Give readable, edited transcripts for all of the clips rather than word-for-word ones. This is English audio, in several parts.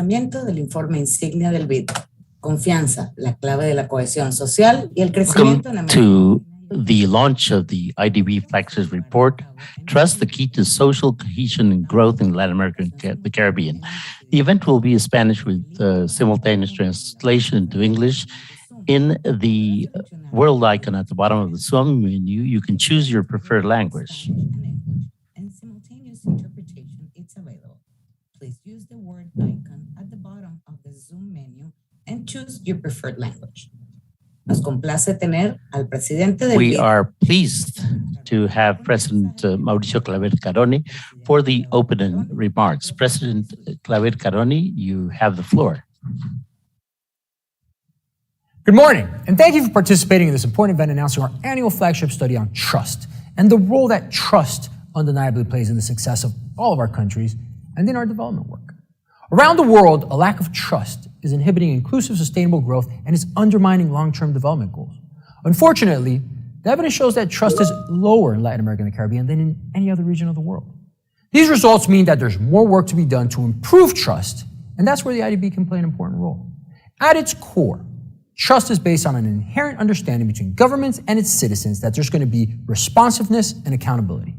lanzamiento del informe insignia del BID. Confianza, la clave de la cohesión social y el Welcome crecimiento en América. to the launch of the IDB Flagship report, Trust, the Key to Social Cohesion and Growth in Latin America and the Caribbean. The event will be in Spanish with simultaneous translation into English. In the world icon at the bottom of the Zoom menu, you can choose your preferred language. And simultaneous interpretation, it's available. Please use the word icon at the bottom of the Zoom menu and choose your preferred language. Nos complace tener al presidente del We BID. are pleased to have President Mauricio Claver Caroni for the opening remarks. President Claver Caroni, you have the floor. Good morning, and thank you for participating in this important event announcing our annual flagship study on trust and the role that trust undeniably plays in the success of all of our countries and in our development work. Around the world, a lack of trust is inhibiting inclusive, sustainable growth and is undermining long-term development goals. Unfortunately, the evidence shows that trust is lower in Latin America and the Caribbean than in any other region of the world. These results mean that there's more work to be done to improve trust, and that's where the IDB can play an important role. At its core, trust is based on an inherent understanding between governments and its citizens that there's going to be responsiveness and accountability.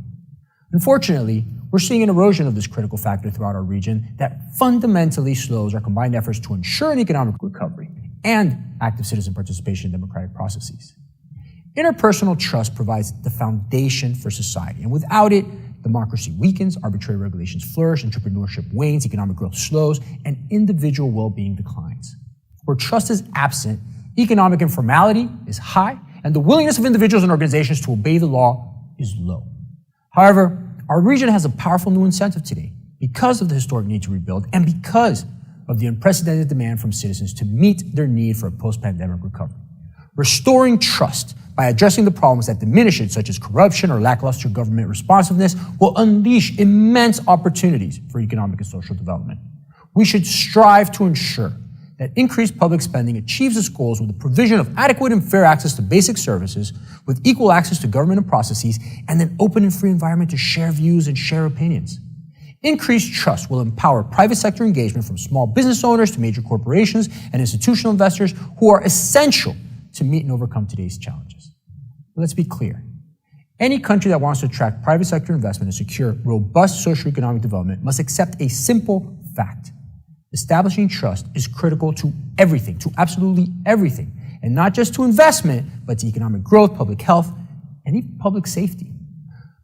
Unfortunately, we're seeing an erosion of this critical factor throughout our region that fundamentally slows our combined efforts to ensure an economic recovery and active citizen participation in democratic processes. Interpersonal trust provides the foundation for society, and without it, democracy weakens, arbitrary regulations flourish, entrepreneurship wanes, economic growth slows, and individual well-being declines. Where trust is absent, economic informality is high, and the willingness of individuals and organizations to obey the law is low. However, our region has a powerful new incentive today because of the historic need to rebuild and because of the unprecedented demand from citizens to meet their need for a post-pandemic recovery. Restoring trust by addressing the problems that diminish it, such as corruption or lackluster government responsiveness, will unleash immense opportunities for economic and social development. We should strive to ensure that increased public spending achieves its goals with the provision of adequate and fair access to basic services, with equal access to government and processes, and an open and free environment to share views and share opinions. Increased trust will empower private sector engagement from small business owners to major corporations and institutional investors who are essential to meet and overcome today's challenges. But let's be clear. Any country that wants to attract private sector investment and secure robust socioeconomic development must accept a simple fact. Establishing trust is critical to everything, to absolutely everything, and not just to investment, but to economic growth, public health, and even public safety.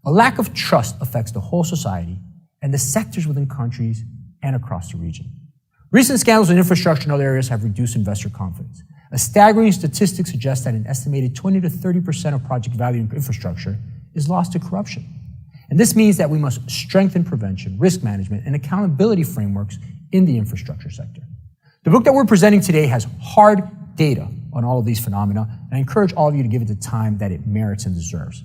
A lack of trust affects the whole society and the sectors within countries and across the region. Recent scandals in infrastructure and other areas have reduced investor confidence. A staggering statistic suggests that an estimated 20 to 30% of project value in infrastructure is lost to corruption. And this means that we must strengthen prevention, risk management, and accountability frameworks in the infrastructure sector. The book that we're presenting today has hard data on all of these phenomena, and I encourage all of you to give it the time that it merits and deserves.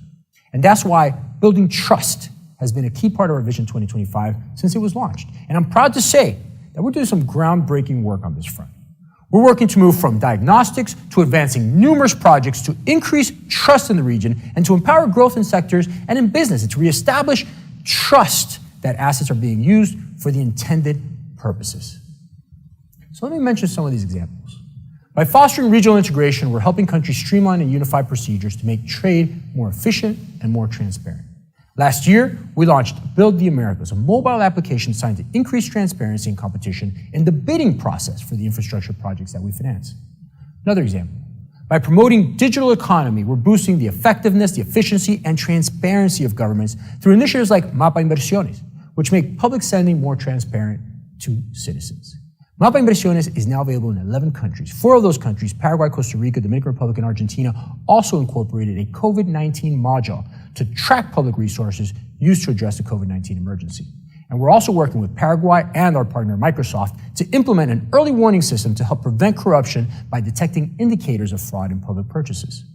And that's why building trust has been a key part of our Vision 2025 since it was launched. And I'm proud to say that we're doing some groundbreaking work on this front. We're working to move from diagnostics to advancing numerous projects to increase trust in the region and to empower growth in sectors and in business, and to reestablish trust that assets are being used for the intended purposes. So let me mention some of these examples. By fostering regional integration, we're helping countries streamline and unify procedures to make trade more efficient and more transparent. Last year, we launched Build the Americas, a mobile application designed to increase transparency and competition in the bidding process for the infrastructure projects that we finance. Another example, by promoting digital economy, we're boosting the effectiveness, the efficiency, and transparency of governments through initiatives like Mapa Inversiones, which make public spending more transparent to citizens. Mapa Inversiones is now available in 11 countries. 4 of those countries, Paraguay, Costa Rica, Dominican Republic, and Argentina, also incorporated a COVID-19 module to track public resources used to address the COVID-19 emergency. And we're also working with Paraguay and our partner Microsoft to implement an early warning system to help prevent corruption by detecting indicators of fraud in public purchases.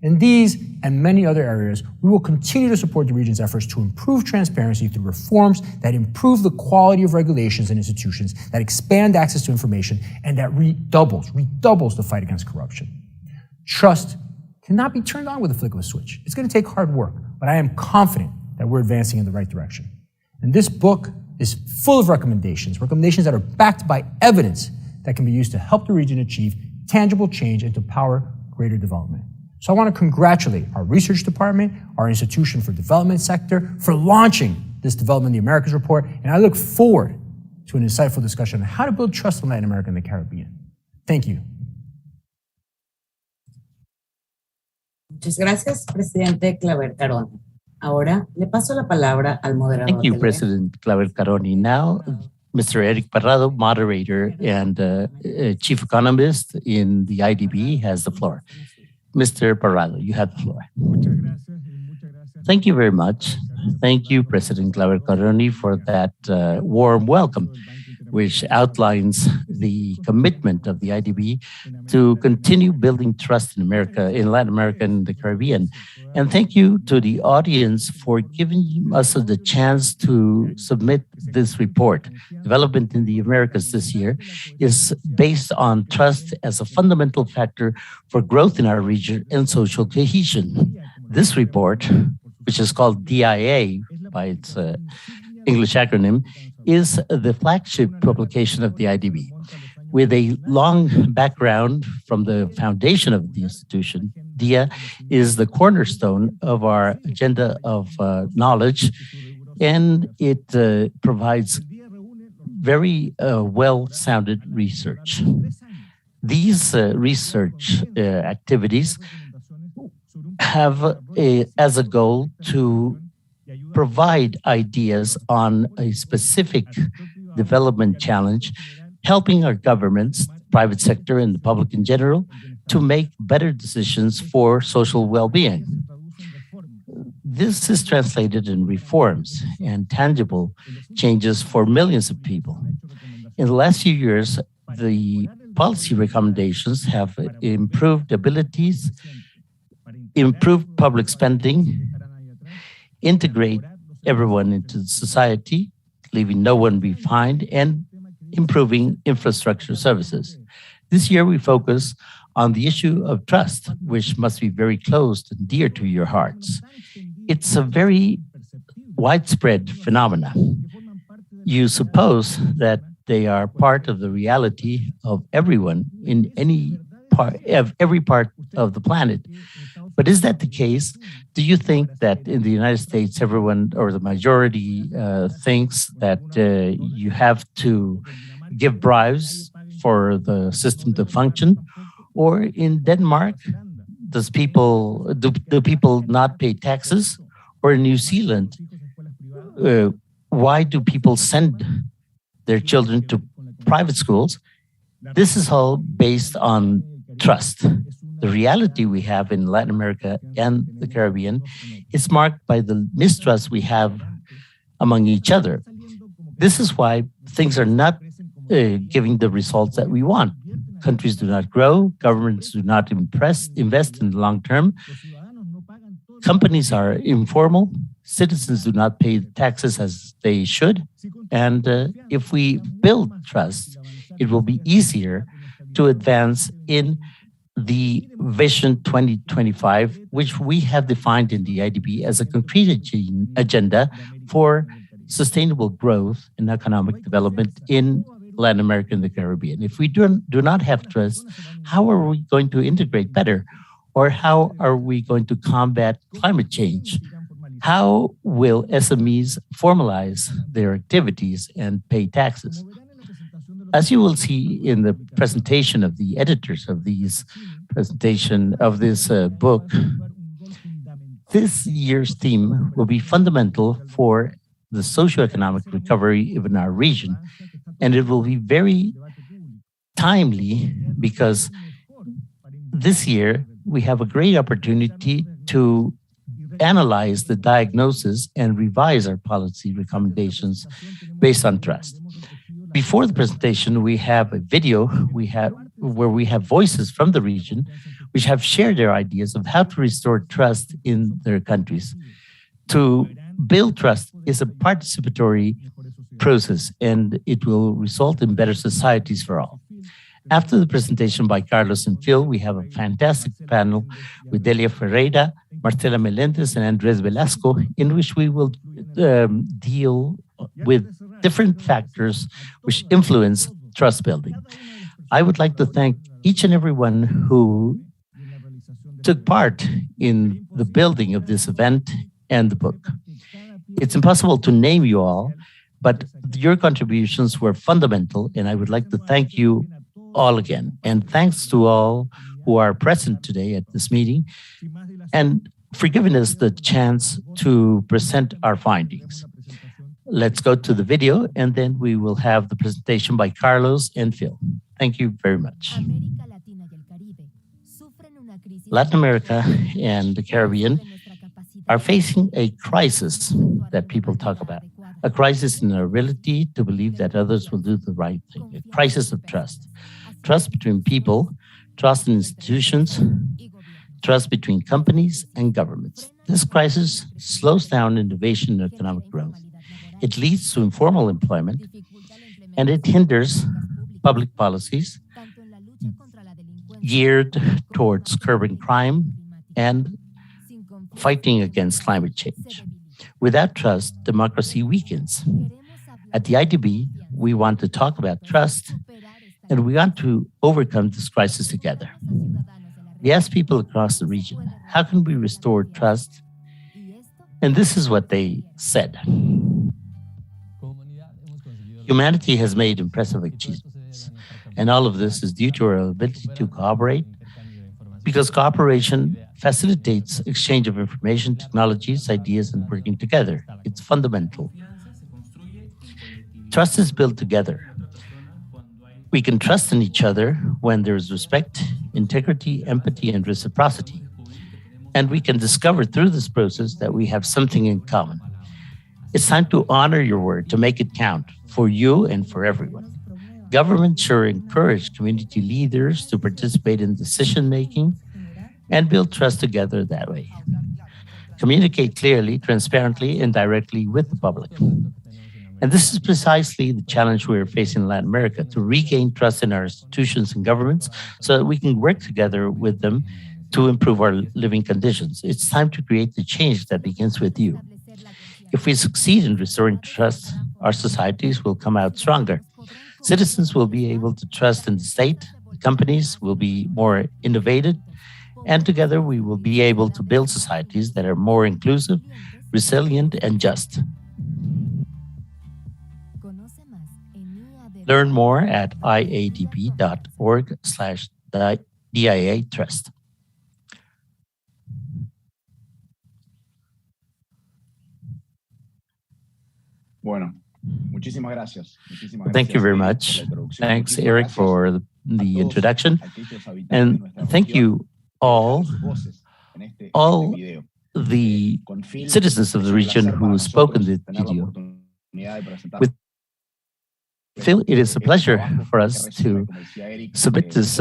In these and many other areas, we will continue to support the region's efforts to improve transparency through reforms that improve the quality of regulations and institutions, that expand access to information, and that redoubles the fight against corruption. Trust cannot be turned on with a flick of a switch. It's going to take hard work, but I am confident that we're advancing in the right direction. And this book is full of recommendations that are backed by evidence that can be used to help the region achieve tangible change and to power greater development. So I want to congratulate our research department, our Institution for Development sector for launching this Development in the Americas report, and I look forward to an insightful discussion on how to build trust in Latin America and the Caribbean. Thank you. Muchas gracias, Presidente Claver Caroni. Ahora le paso la palabra al moderador. Thank you, President Claver Caroni. Now, Mr. Eric Parrado, moderator and chief economist in the IDB, has the floor. Mr. Parrado, you have the floor. Thank you very much. Thank you, President Claver Caroni, for that warm welcome, which outlines the commitment of the IDB to continue building trust in America, in Latin America and the Caribbean. And thank you to the audience for giving us the chance to submit this report. Development in the Americas this year is based on trust as a fundamental factor for growth in our region and social cohesion. This report, which is called DIA by its English acronym, is the flagship publication of the IDB. With a long background from the foundation of the institution, DIA is the cornerstone of our agenda of knowledge, and it provides very well-sounded research. These research activities have as a goal to provide ideas on a specific development challenge, helping our governments, private sector, and the public in general to make better decisions for social well-being. This is translated in reforms and tangible changes for millions of people. In the last few years, the policy recommendations have improved abilities, improved public spending, integrate everyone into society, leaving no one behind, and improving infrastructure services. This year, we focus on the issue of trust, which must be very close and dear to your hearts. It's a very widespread phenomenon. You suppose that they are part of the reality of everyone in any part of every part of the planet. But is that the case? Do you think that in the United States, everyone or the majority thinks that you have to give bribes for the system to function? Or in Denmark, do people not pay taxes? Or in New Zealand, why do people send their children to private schools? This is all based on trust. The reality we have in Latin America and the Caribbean is marked by the mistrust we have among each other. This is why things are not giving the results that we want. Countries do not grow, governments do not invest in the long term, companies are informal, citizens do not pay taxes as they should, and if we build trust, it will be easier to advance in the Vision 2025, which we have defined in the IDB as a concrete agenda for sustainable growth and economic development in Latin America and the Caribbean. If we do not have trust, how are we going to integrate better? Or how are we going to combat climate change? How will SMEs formalize their activities and pay taxes? As you will see in the presentation of the editors of this book, this year's theme will be fundamental for the socioeconomic recovery in our region, and it will be very timely because this year we have a great opportunity to analyze the diagnosis and revise our policy recommendations based on trust. Before the presentation, we have a video where we have voices from the region which have shared their ideas of how to restore trust in their countries. To build trust is a participatory process, and it will result in better societies for all. After the presentation by Carlos and Phil, we have a fantastic panel with Delia Ferreira, Marcela Melendez, and Andres Velasco, in which we will deal with different factors which influence trust building. I would like to thank each and everyone who took part in the building of this event and the book. It's impossible to name you all, but your contributions were fundamental, and I would like to thank you all again. And thanks to all who are present today at this meeting and for giving us the chance to present our findings. Let's go to the video, and then we will have the presentation by Carlos and Phil. Thank you very much. Latin America and the Caribbean are facing a crisis that people talk about, a crisis in our ability to believe that others will do the right thing, a crisis of trust. Trust between people, trust in institutions, trust between companies and governments. This crisis slows down innovation and economic growth. It leads to informal employment, and it hinders public policies geared towards curbing crime and fighting against climate change. Without trust, democracy weakens. At the IDB, we want to talk about trust, and we want to overcome this crisis together. We asked people across the region, how can we restore trust? And this is what they said. Humanity has made impressive achievements, and all of this is due to our ability to cooperate, because cooperation facilitates exchange of information, technologies, ideas, and working together. It's fundamental. Trust is built together. We can trust in each other when there is respect, integrity, empathy, and reciprocity. And we can discover through this process that we have something in common. It's time to honor your word, to make it count for you and for everyone. Governments should encourage community leaders to participate in decision-making and build trust together that way. Communicate clearly, transparently, and directly with the public. And this is precisely the challenge we're facing in Latin America, to regain trust in our institutions and governments so that we can work together with them to improve our living conditions. It's time to create the change that begins with you. If we succeed in restoring trust, our societies will come out stronger. Citizens will be able to trust in the state, companies will be more innovative, and together we will be able to build societies that are more inclusive, resilient, and just. Learn more at iadb.org/DIA Trust. Bueno, muchísimas gracias. Thank you very much. Thanks, Eric, for the introduction. And thank you all the citizens of the region who spoke in the video. With Phil, it is a pleasure for us to submit this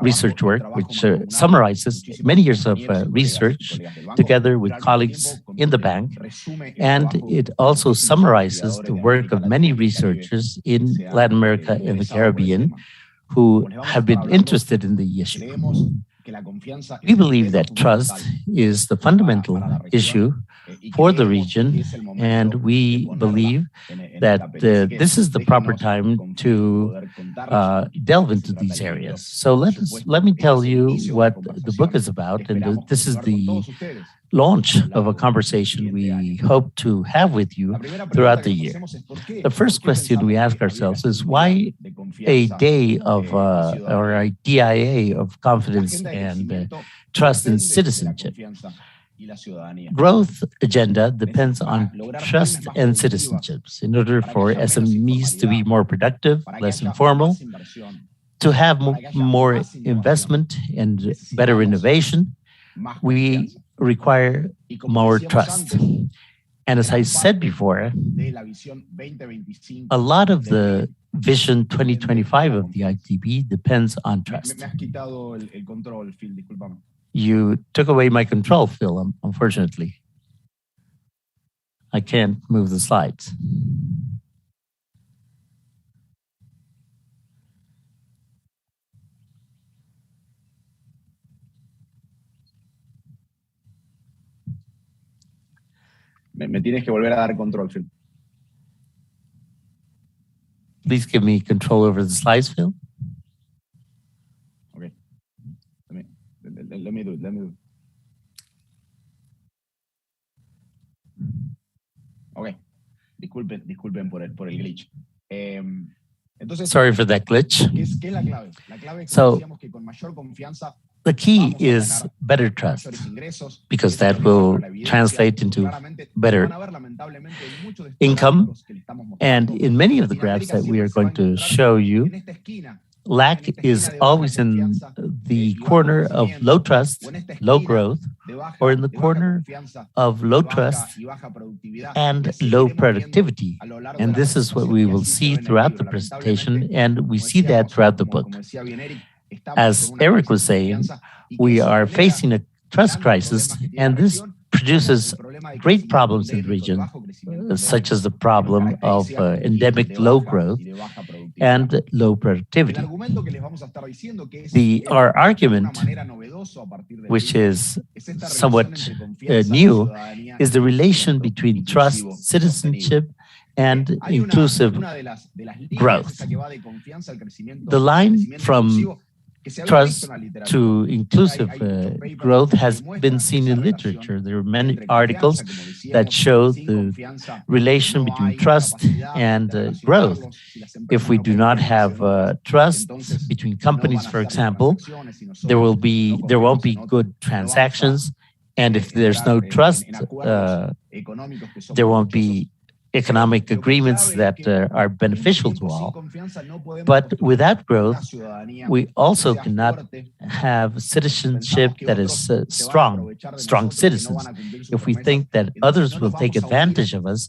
research work, which summarizes many years of research together with colleagues in the bank. And it also summarizes the work of many researchers in Latin America and the Caribbean who have been interested in the issue. We believe that trust is the fundamental issue for the region, and we believe that this is the proper time to delve into these areas. So let me tell you what the book is about, and this is the launch of a conversation we hope to have with you throughout the year. The first question we ask ourselves is why a day of or a DIA of confidence and trust in citizenship. Growth agenda depends on trust and citizenships. In order for SMEs to be more productive, less informal, to have more investment and better innovation, we require more trust. And as I said before, a lot of the Vision 2025 of the IDB depends on trust. You took away my control, Phil, unfortunately. I can't move the slides. Me tienes que volver a dar control, Phil. Please give me control over the slides, Phil. Okay. Let me do it. Ok. Disculpen por el glitch. Entonces, sorry for that glitch. ¿Qué es la clave? La clave es que So, decíamos que con mayor confianza the key is better trust, because that will translate into better income. And in many of the graphs that we are going to show you, lack is always in the corner of low trust, low growth, or in the corner of low trust and low productivity. And this is what we will see throughout the presentation, and we see that throughout the book. As Eric was saying, we are facing a trust crisis, and this produces great problems in the region, such as the problem of endemic low growth and low productivity. Our argument, which is somewhat new, is the relation between trust, citizenship, and inclusive growth. The line from trust to inclusive growth has been seen in literature. There are many articles that show the relation between trust and growth. If we do not have trust between companies, for example, there won't be good transactions. And if there's no trust, there won't be economic agreements that are beneficial to all. But without growth, we also cannot have citizenship that is strong citizens. If we think that others will take advantage of us,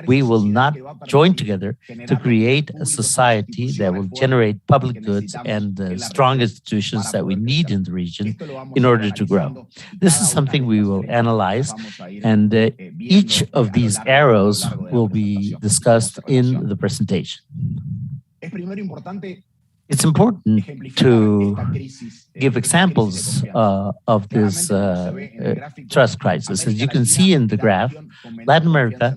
we will not join together to create a society that will generate public goods and strong institutions that we need in the region in order to grow. This is something we will analyze, and each of these arrows will be discussed in the presentation. It's important to give examples of this trust crisis. As you can see in the graph, Latin America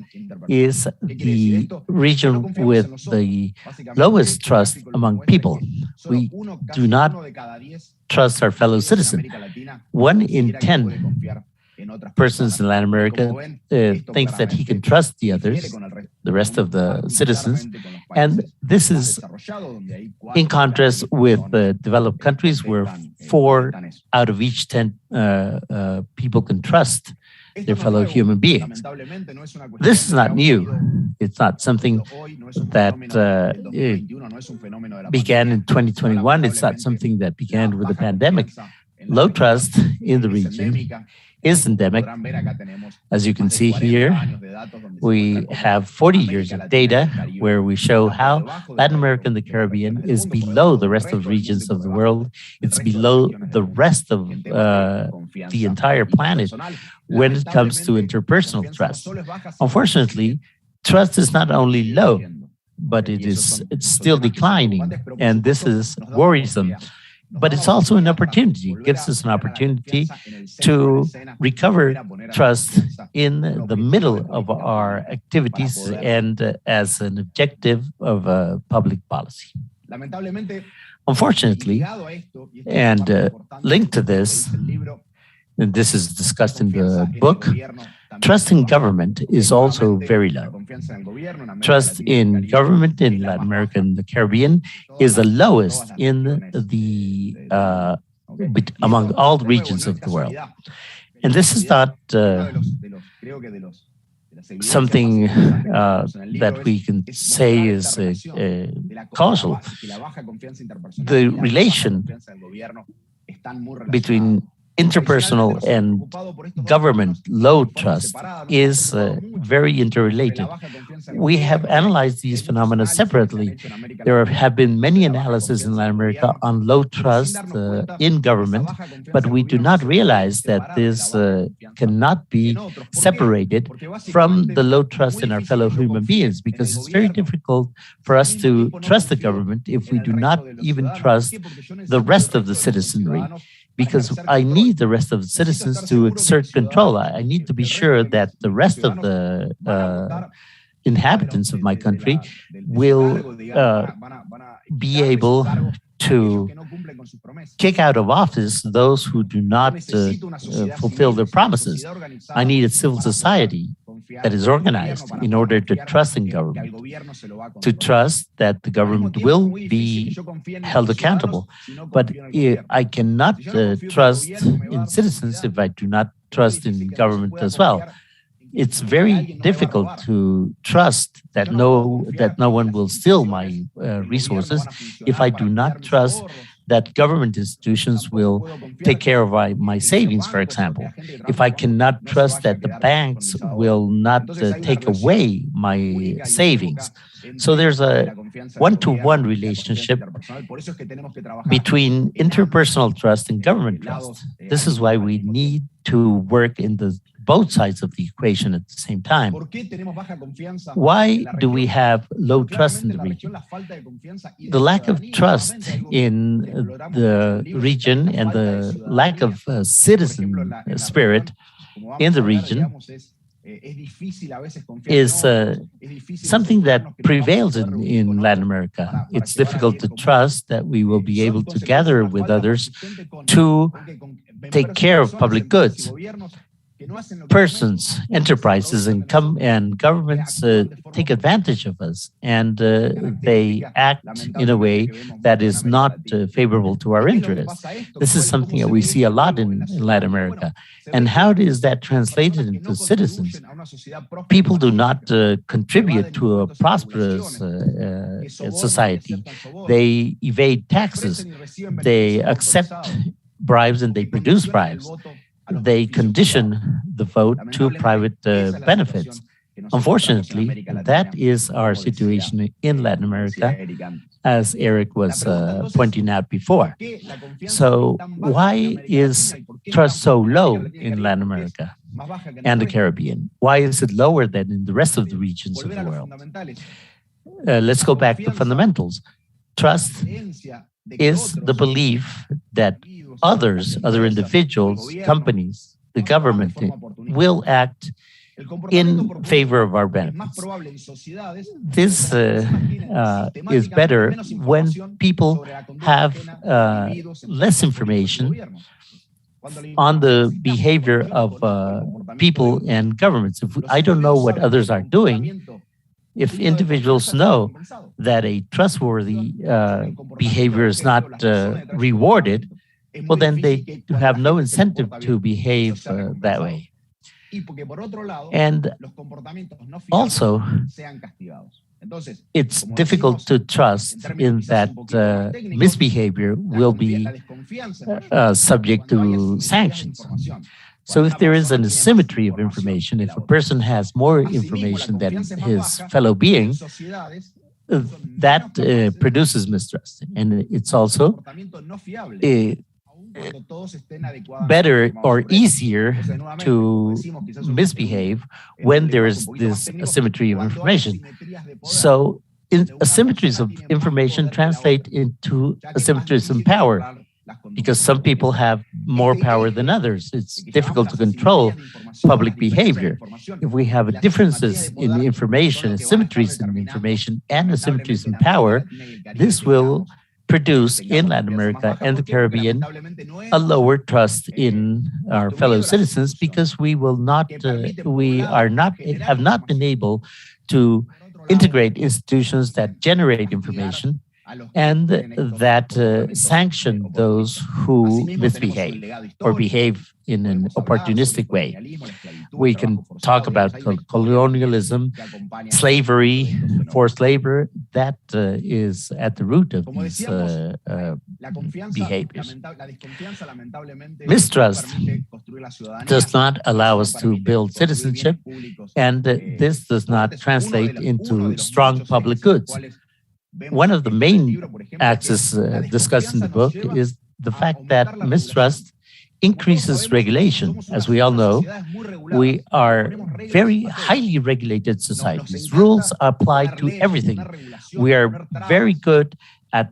is the region with the lowest trust among people. We do not trust our fellow citizens. 1 in 10 persons in Latin America thinks that he can trust the others, the rest of the citizens. And this is in contrast with developed countries where 4 out of each 10 people can trust their fellow human beings. This is not new. It's not something that began in 2021. It's not something that began with the pandemic. Low trust in the region is endemic. As you can see here, we have 40 years of data where we show how Latin America and the Caribbean is below the rest of regions of the world. It's below the rest of the entire planet when it comes to interpersonal trust. Unfortunately, trust is not only low, but it's still declining, and this is worrisome. But it's also an opportunity. It gives us an opportunity to recover trust in the middle of our activities and as an objective of public policy. Unfortunately, and linked to this, and this is discussed in the book, trust in government is also very low. Trust in government in Latin America and the Caribbean is the lowest in the among all regions of the world. And this is not something that we can say is causal. The relation between interpersonal and government low trust is very interrelated. We have analyzed these phenomena separately. There have been many analyses in Latin America on low trust in government, but we do not realize that this cannot be separated from the low trust in our fellow human beings, because it's very difficult for us to trust the government if we do not even trust the rest of the citizenry. Because I need the rest of the citizens to exert control. I need to be sure that the rest of the inhabitants of my country will be able to kick out of office those who do not fulfill their promises. I need a civil society that is organized in order to trust in government, to trust that the government will be held accountable. But I cannot trust in citizens if I do not trust in government as well. It's very difficult to trust that no one will steal my resources if I do not trust that government institutions will take care of my savings, for example. If I cannot trust that the banks will not take away my savings. So there's a one-to-one relationship between interpersonal trust and government trust. This is why we need to work in both sides of the equation at the same time. Why do we have low trust in the region? The lack of trust in the region and the lack of citizen spirit in the region is something that prevails in Latin America. It's difficult to trust that we will be able to gather with others to take care of public goods. Persons, enterprises, and governments take advantage of us, and they act in a way that is not favorable to our interests. This is something that we see a lot in Latin America. And how is that translated into citizens? People do not contribute to a prosperous society. They evade taxes. They accept bribes and they produce bribes. They condition the vote to private benefits. Unfortunately, that is our situation in Latin America, as Eric was pointing out before. So why is trust so low in Latin America and the Caribbean? Why is it lower than in the rest of the regions of the world? Let's go back to fundamentals. Trust is the belief that other individuals, companies, the government will act in favor of our benefits. This is better when people have less information on the behavior of people and governments. If I don't know what others are doing, if individuals know that a trustworthy behavior is not rewarded, well, then they have no incentive to behave that way. And also, it's difficult to trust in that misbehavior will be subject to sanctions. So if there is an asymmetry of information, if a person has more information than his fellow being, that produces mistrust. And it's also better or easier to misbehave when there is this asymmetry of information. So asymmetries of information translate into asymmetries in power, because some people have more power than others. It's difficult to control public behavior. If we have differences in information, asymmetries in information, and asymmetries in power, this will produce in Latin America and the Caribbean a lower trust in our fellow citizens, because we have not been able to integrate institutions that generate information and that sanction those who misbehave or behave in an opportunistic way. We can talk about colonialism, slavery, forced labor. That is at the root of these behaviors. Mistrust does not allow us to build citizenship, and this does not translate into strong public goods. One of the main axes discussed in the book is the fact that mistrust increases regulation. As we all know, we are very highly regulated societies. Rules apply to everything. We are very good at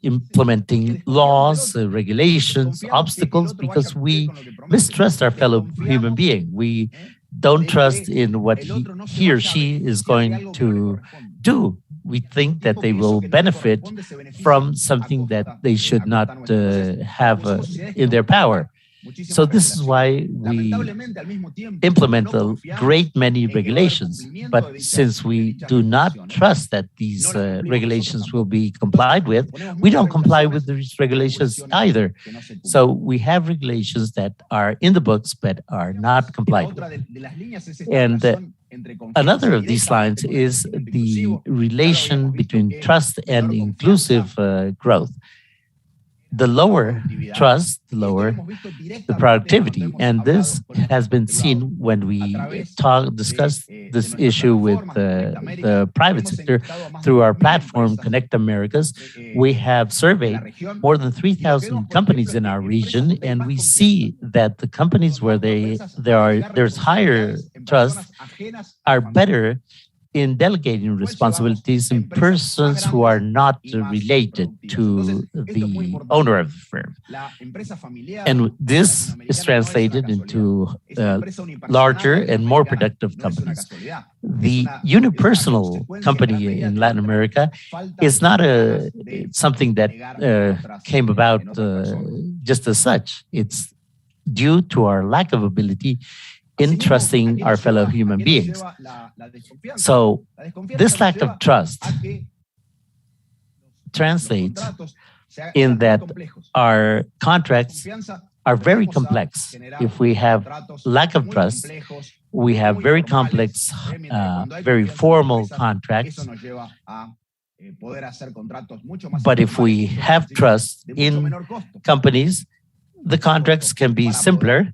implementing laws, regulations, obstacles, because we mistrust our fellow human being. We don't trust in what he or she is going to do. We think that they will benefit from something that they should not have in their power. So this is why we implement a great many regulations. But since we do not trust that these regulations will be complied with, we don't comply with these regulations either. So we have regulations that are in the books but are not complied with. And another of these lines is the relation between trust and inclusive growth. The lower trust, the lower the productivity. And this has been seen when we discuss this issue with the private sector through our platform, Connect Americas. We have surveyed more than 3,000 companies in our region, and we see that the companies where there's higher trust are better in delegating responsibilities in persons who are not related to the owner of the firm. And this is translated into larger and more productive companies. The unipersonal company in Latin America is not something that came about just as such. It's due to our lack of ability in trusting our fellow human beings. So this lack of trust translates in that our contracts are very complex. If we have lack of trust, we have very complex, very formal contracts. But if we have trust in companies, the contracts can be simpler,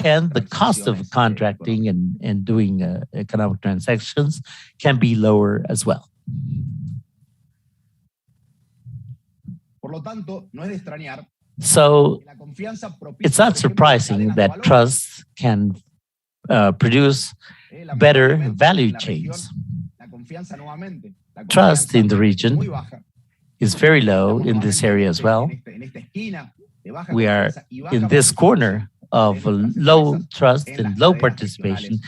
and the cost of contracting and doing economic transactions can be lower as well. So it's not surprising that trust can produce better value chains. Trust in the region is very low in this area as well. We are in this corner of low trust and low participation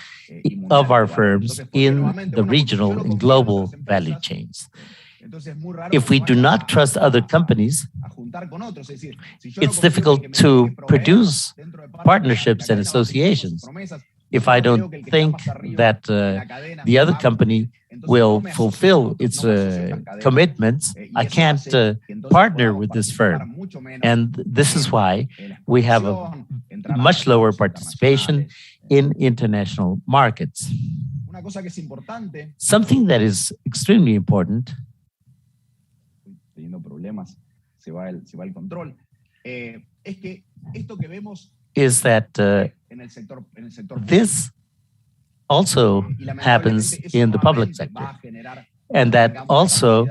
of our firms in the regional and global value chains. If we do not trust other companies, it's difficult to produce partnerships and associations. If I don't think that the other company will fulfill its commitments, I can't partner with this firm. And this is why we have a much lower participation in international markets. Something that is extremely important is that this also happens in the public sector, and that also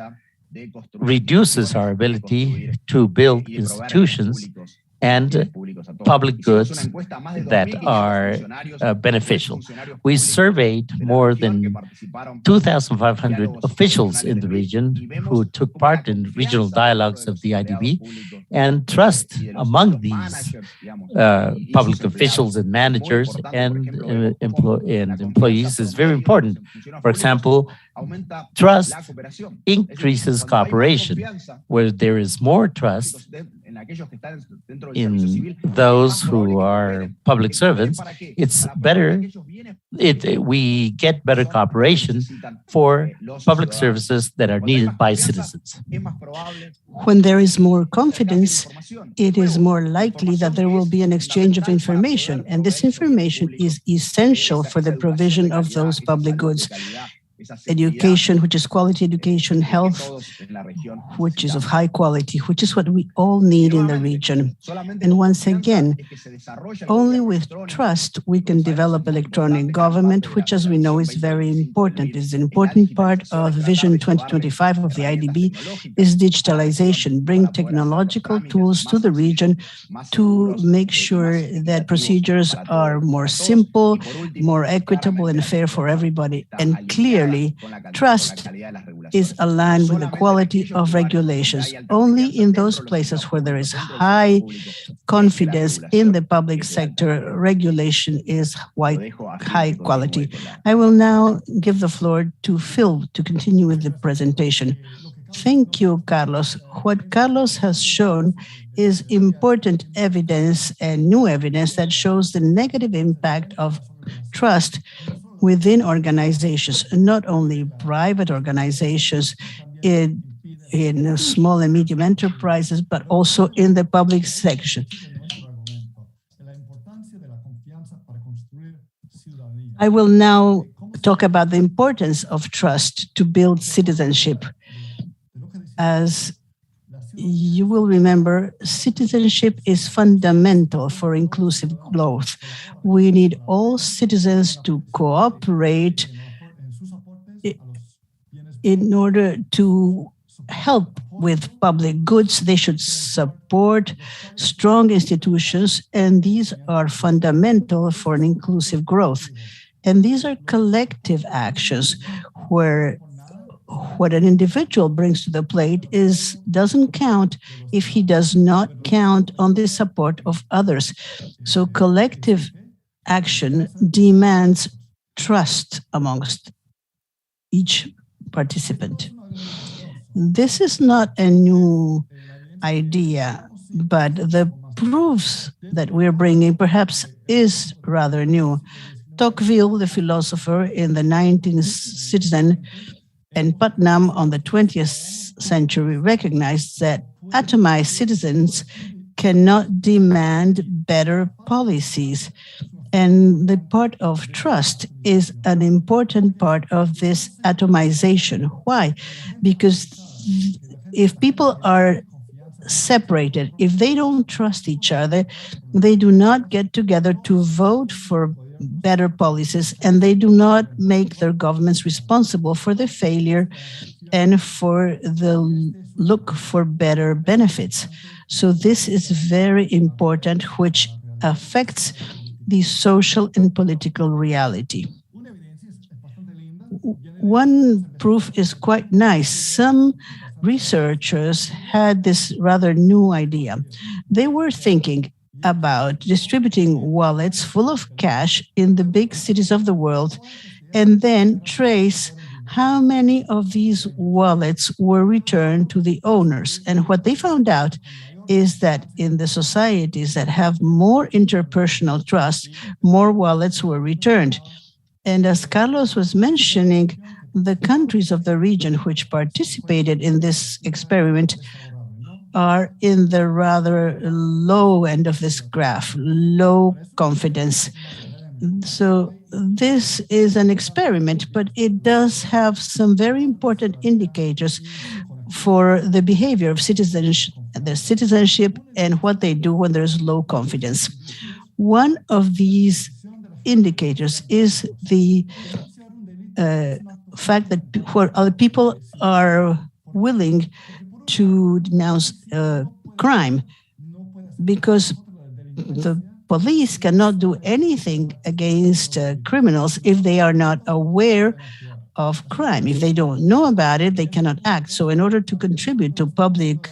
reduces our ability to build institutions and public goods that are beneficial. We surveyed more than 2,500 officials in the region who took part in regional dialogues of the IDB, and trust among these public officials and managers and employees is very important. For example, trust increases cooperation. Where there is more trust in those who are public servants, it's better. We get better cooperation for public services that are needed by citizens. When there is more confidence, it is more likely that there will be an exchange of information, and this information is essential for the provision of those public goods. Education, which is quality education, health, which is of high quality, which is what we all need in the region. And once again, only with trust we can develop electronic government, which, as we know, is very important. It's an important part of Vision 2025 of the IDB is digitalization, bring technological tools to the region to make sure that procedures are more simple, more equitable and fair for everybody, and clear Similarly, trust is aligned with the quality of regulations. Only in those places where there is high confidence in the public sector, regulation is high quality. I will now give the floor to Phil to continue with the presentation. Thank you, Carlos. What Carlos has shown is important evidence and new evidence that shows the negative impact of trust within organizations, not only private organizations in small and medium enterprises, but also in the public sector. I will now talk about the importance of trust to build citizenship. As you will remember, citizenship is fundamental for inclusive growth. We need all citizens to cooperate in order to help with public goods. They should support strong institutions, and these are fundamental for an inclusive growth. And these are collective actions where what an individual brings to the plate doesn't count if he does not count on the support of others. So collective action demands trust amongst each participant. This is not a new idea, but the proofs that we're bringing perhaps is rather new. Tocqueville, the philosopher in the 19th century, and Putnam on the 20th century recognized that atomized citizens cannot demand better policies. And the part of trust is an important part of this atomization. Why? Because if people are separated, if they don't trust each other, they do not get together to vote for better policies, and they do not make their governments responsible for the failure and for the look for better benefits. So this is very important, which affects the social and political reality. One proof is quite nice. Some researchers had this rather new idea. They were thinking about distributing wallets full of cash in the big cities of the world and then trace how many of these wallets were returned to the owners. And what they found out is that in the societies that have more interpersonal trust, more wallets were returned. And as Carlos was mentioning, the countries of the region which participated in this experiment are in the rather low end of this graph, low confidence. So this is an experiment, but it does have some very important indicators for the behavior of citizenship, their citizenship, and what they do when there's low confidence. One of these indicators is the fact that where other people are willing to denounce crime, because the police cannot do anything against criminals if they are not aware of crime. If they don't know about it, they cannot act. So in order to contribute to public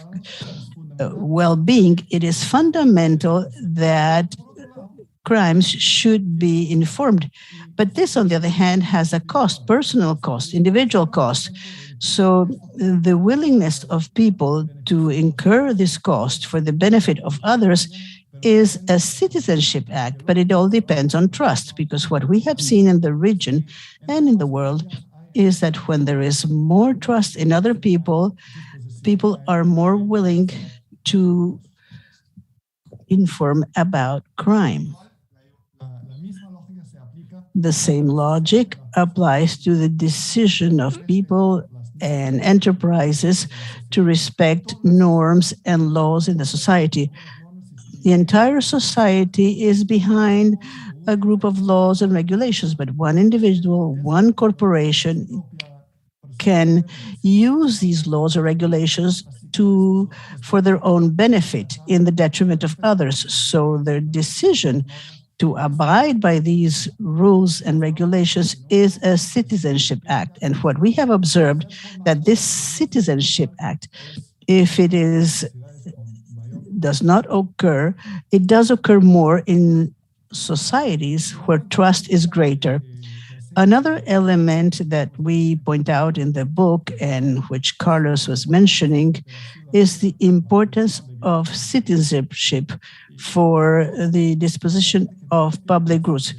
well-being, it is fundamental that crimes should be informed. But this, on the other hand, has a cost, personal cost, individual cost. So the willingness of people to incur this cost for the benefit of others is a citizenship act, but it all depends on trust, because what we have seen in the region and in the world is that when there is more trust in other people, people are more willing to inform about crime. The same logic applies to the decision of people and enterprises to respect norms and laws in the society. The entire society is behind a group of laws and regulations, but one individual, one corporation can use these laws or regulations for their own benefit in the detriment of others. So their decision to abide by these rules and regulations is a Citizenship Act. And what we have observed that this Citizenship Act, if it does not occur, it does occur more in societies where trust is greater. Another element that we point out in the book and which Carlos was mentioning is the importance of citizenship for the disposition of public goods.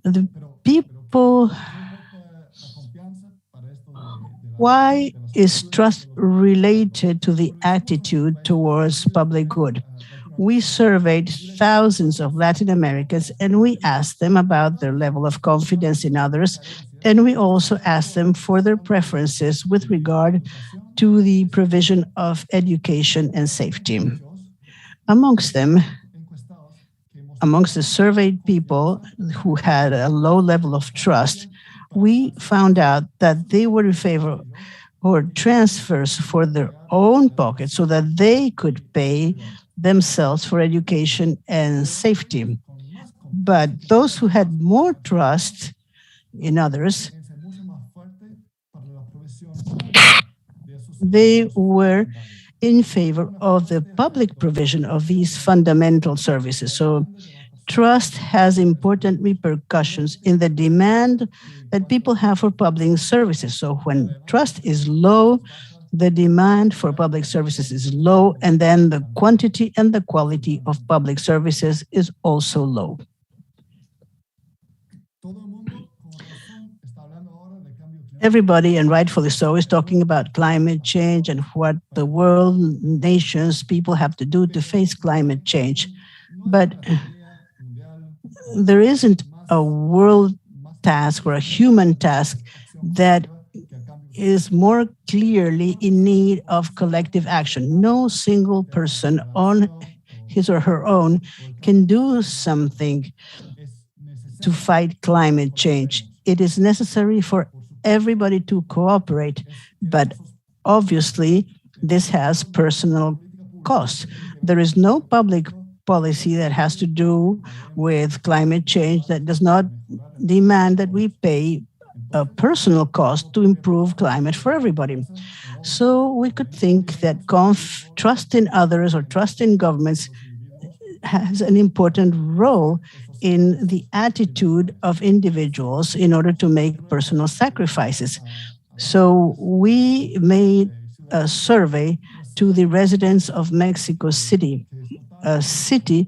The people, why is trust related to the attitude towards public good? We surveyed thousands of Latin Americans and we asked them about their level of confidence in others. And we also asked them for their preferences with regard to the provision of education and safety. Amongst them, amongst the surveyed people who had a low level of trust, we found out that they were in favor or transfers for their own pocket so that they could pay themselves for education and safety. But those who had more trust in others, they were in favor of the public provision of these fundamental services. So trust has important repercussions in the demand that people have for public services. So when trust is low, the demand for public services is low, and then the quantity and the quality of public services is also low. Everybody, and rightfully so, is talking about climate change and what the world, nations, people have to do to face climate change. But there isn't a world task or a human task that is more clearly in need of collective action. No single person on his or her own can do something to fight climate change. It is necessary for everybody to cooperate, but obviously this has personal costs. There is no public policy that has to do with climate change that does not demand that we pay a personal cost to improve climate for everybody. So we could think that trust in others or trust in governments has an important role in the attitude of individuals in order to make personal sacrifices. So we made a survey to the residents of Mexico City, a city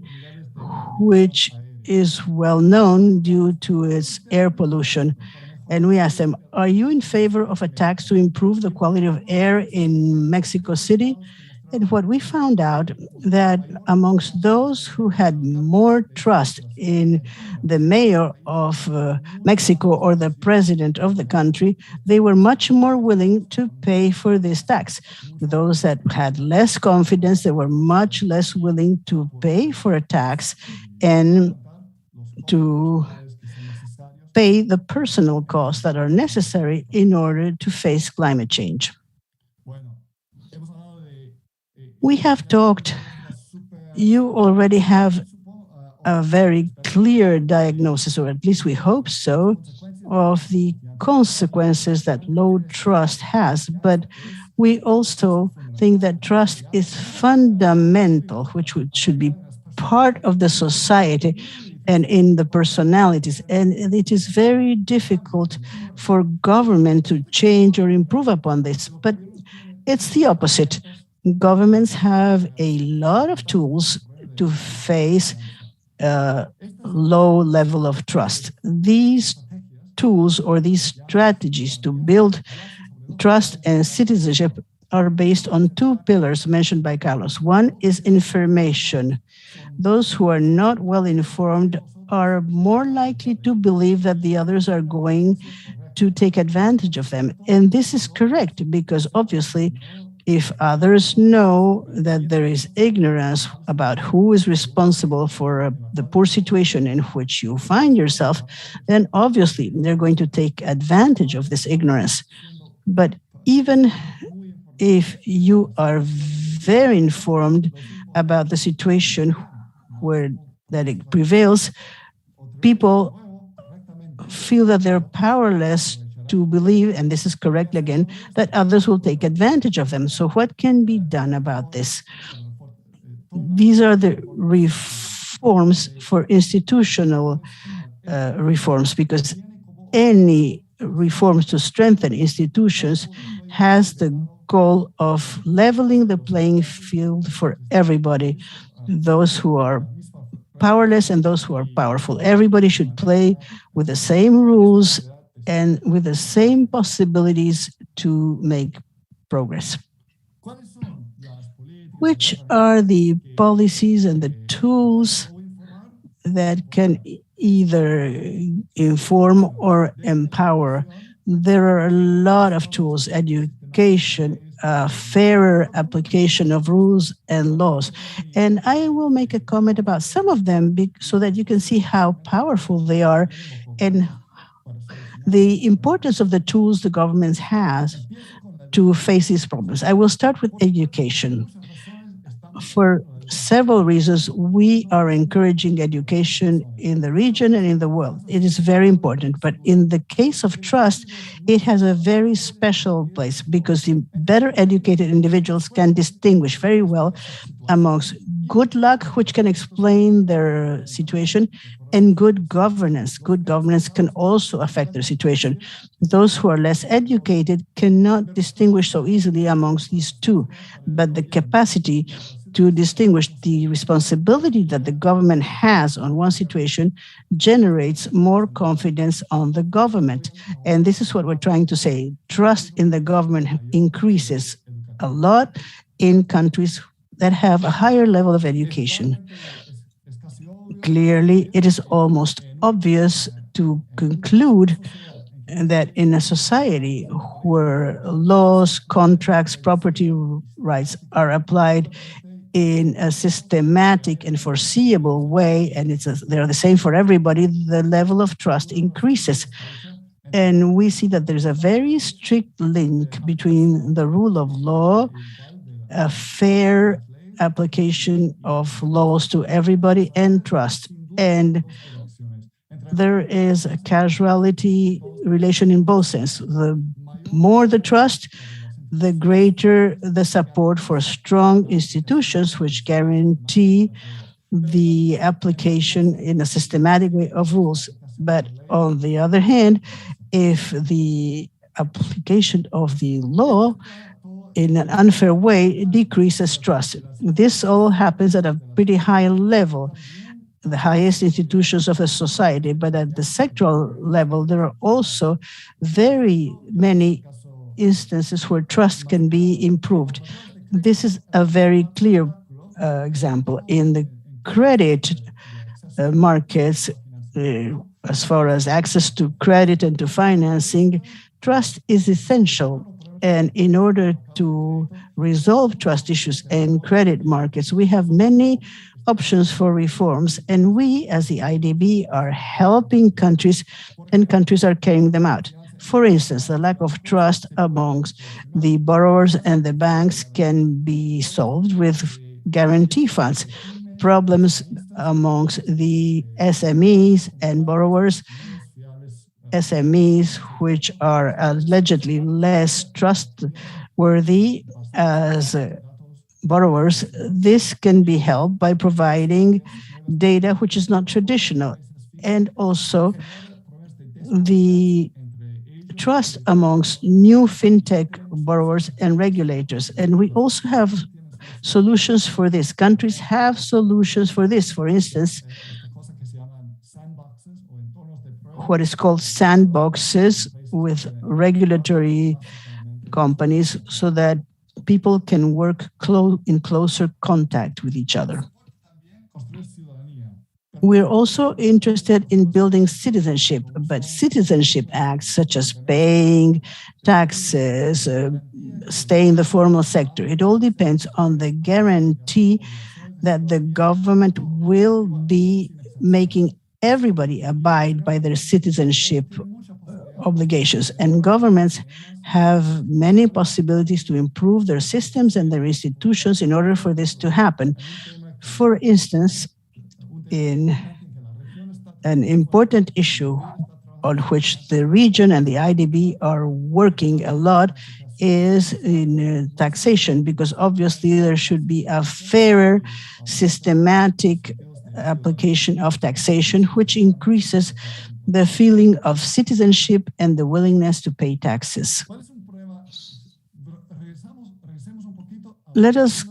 which is well known due to its air pollution. And we asked them, are you in favor of a tax to improve the quality of air in Mexico City? And what we found out that amongst those who had more trust in the mayor of Mexico or the president of the country, they were much more willing to pay for this tax. Those that had less confidence, they were much less willing to pay for a tax and to pay the personal costs that are necessary in order to face climate change. We have talked, you already have a very clear diagnosis, or at least we hope so, of the consequences that low trust has. But we also think that trust is fundamental, which should be part of the society and in the personalities. And it is very difficult for government to change or improve upon this. But it's the opposite. Governments have a lot of tools to face a low level of trust. These tools or these strategies to build trust and citizenship are based on two pillars mentioned by Carlos. One is information. Those who are not well informed are more likely to believe that the others are going to take advantage of them. And this is correct because obviously if others know that there is ignorance about who is responsible for the poor situation in which you find yourself, then obviously they're going to take advantage of this ignorance. But even if you are very informed about the situation where that it prevails, people feel that they're powerless to believe, and this is correctly again, that others will take advantage of them. So what can be done about this? These are the reforms for institutional reforms, because any reforms to strengthen institutions has the goal of leveling the playing field for everybody, those who are powerless and those who are powerful. Everybody should play with the same rules and with the same possibilities to make progress. Which are the policies and the tools that can either inform or empower? There are a lot of tools: education, fairer application of rules and laws. And I will make a comment about some of them so that you can see how powerful they are and the importance of the tools the government has to face these problems. I will start with education. For several reasons, we are encouraging education in the region and in the world. It is very important. But in the case of trust, it has a very special place because the better educated individuals can distinguish very well amongst good luck, which can explain their situation, and good governance. Good governance can also affect their situation. Those who are less educated cannot distinguish so easily amongst these two, but the capacity to distinguish the responsibility that the government has on one situation generates more confidence on the government. And this is what we're trying to say. Trust in the government increases a lot in countries that have a higher level of education. Clearly, it is almost obvious to conclude that in a society where laws, contracts, property rights are applied in a systematic and foreseeable way, and they're the same for everybody, the level of trust increases. And we see that there's a very strict link between the rule of law, a fair application of laws to everybody, and trust. And there is a causality relation in both senses. The more the trust, the greater the support for strong institutions which guarantee the application in a systematic way of rules. But on the other hand, if the application of the law in an unfair way decreases trust. This all happens at a pretty high level, the highest institutions of a society, but at the sectoral level, there are also very many instances where trust can be improved. This is a very clear example. In the credit markets, as far as access to credit and to financing, trust is essential. And in order to resolve trust issues in credit markets, we have many options for reforms. And we, as the IDB, are helping countries, and countries are carrying them out. For instance, the lack of trust amongst the borrowers and the banks can be solved with guarantee funds. Problems amongst the SMEs and borrowers, SMEs which are allegedly less trustworthy as borrowers, this can be helped by providing data which is not traditional, and also the trust amongst new fintech borrowers and regulators. And we also have solutions for this. Countries have solutions for this. For instance, what is called sandboxes with regulatory companies so that people can work in closer contact with each other. We're also interested in building citizenship, but citizenship acts such as paying taxes, stay in the formal sector, it all depends on the guarantee that the government will be making everybody abide by their citizenship obligations. And governments have many possibilities to improve their systems and their institutions in order for this to happen. For instance, in an important issue on which the region and the IDB are working a lot is in taxation, because obviously there should be a fairer, systematic application of taxation, which increases the feeling of citizenship and the willingness to pay taxes. Let us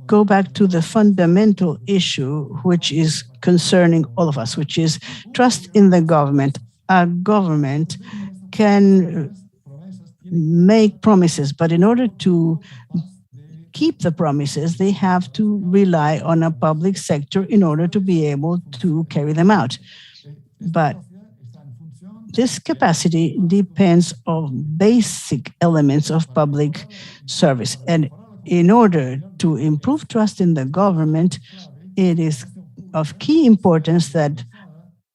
go back to the fundamental issue, which is concerning all of us, which is trust in the government. A government can make promises, but in order to keep the promises, they have to rely on a public sector in order to be able to carry them out. But this capacity depends on basic elements of public service. And in order to improve trust in the government, it is of key importance that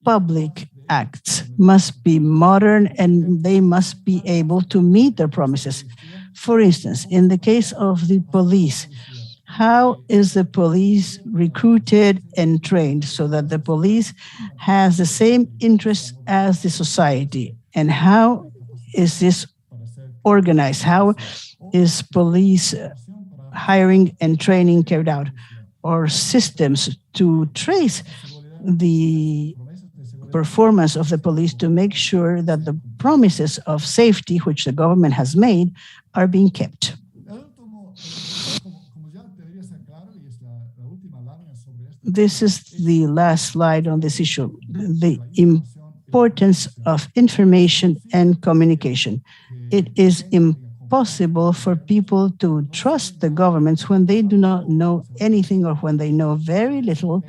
public acts must be modern and they must be able to meet their promises. For instance, in the case of the police, how is the police recruited and trained so that the police has the same interests as the society? And how is this organized? How is police hiring and training carried out? Or systems to trace the performance of the police to make sure that the promises of safety which the government has made are being kept. This is the last slide on this issue, the importance of information and communication. It is impossible for people to trust the governments when they do not know anything or when they know very little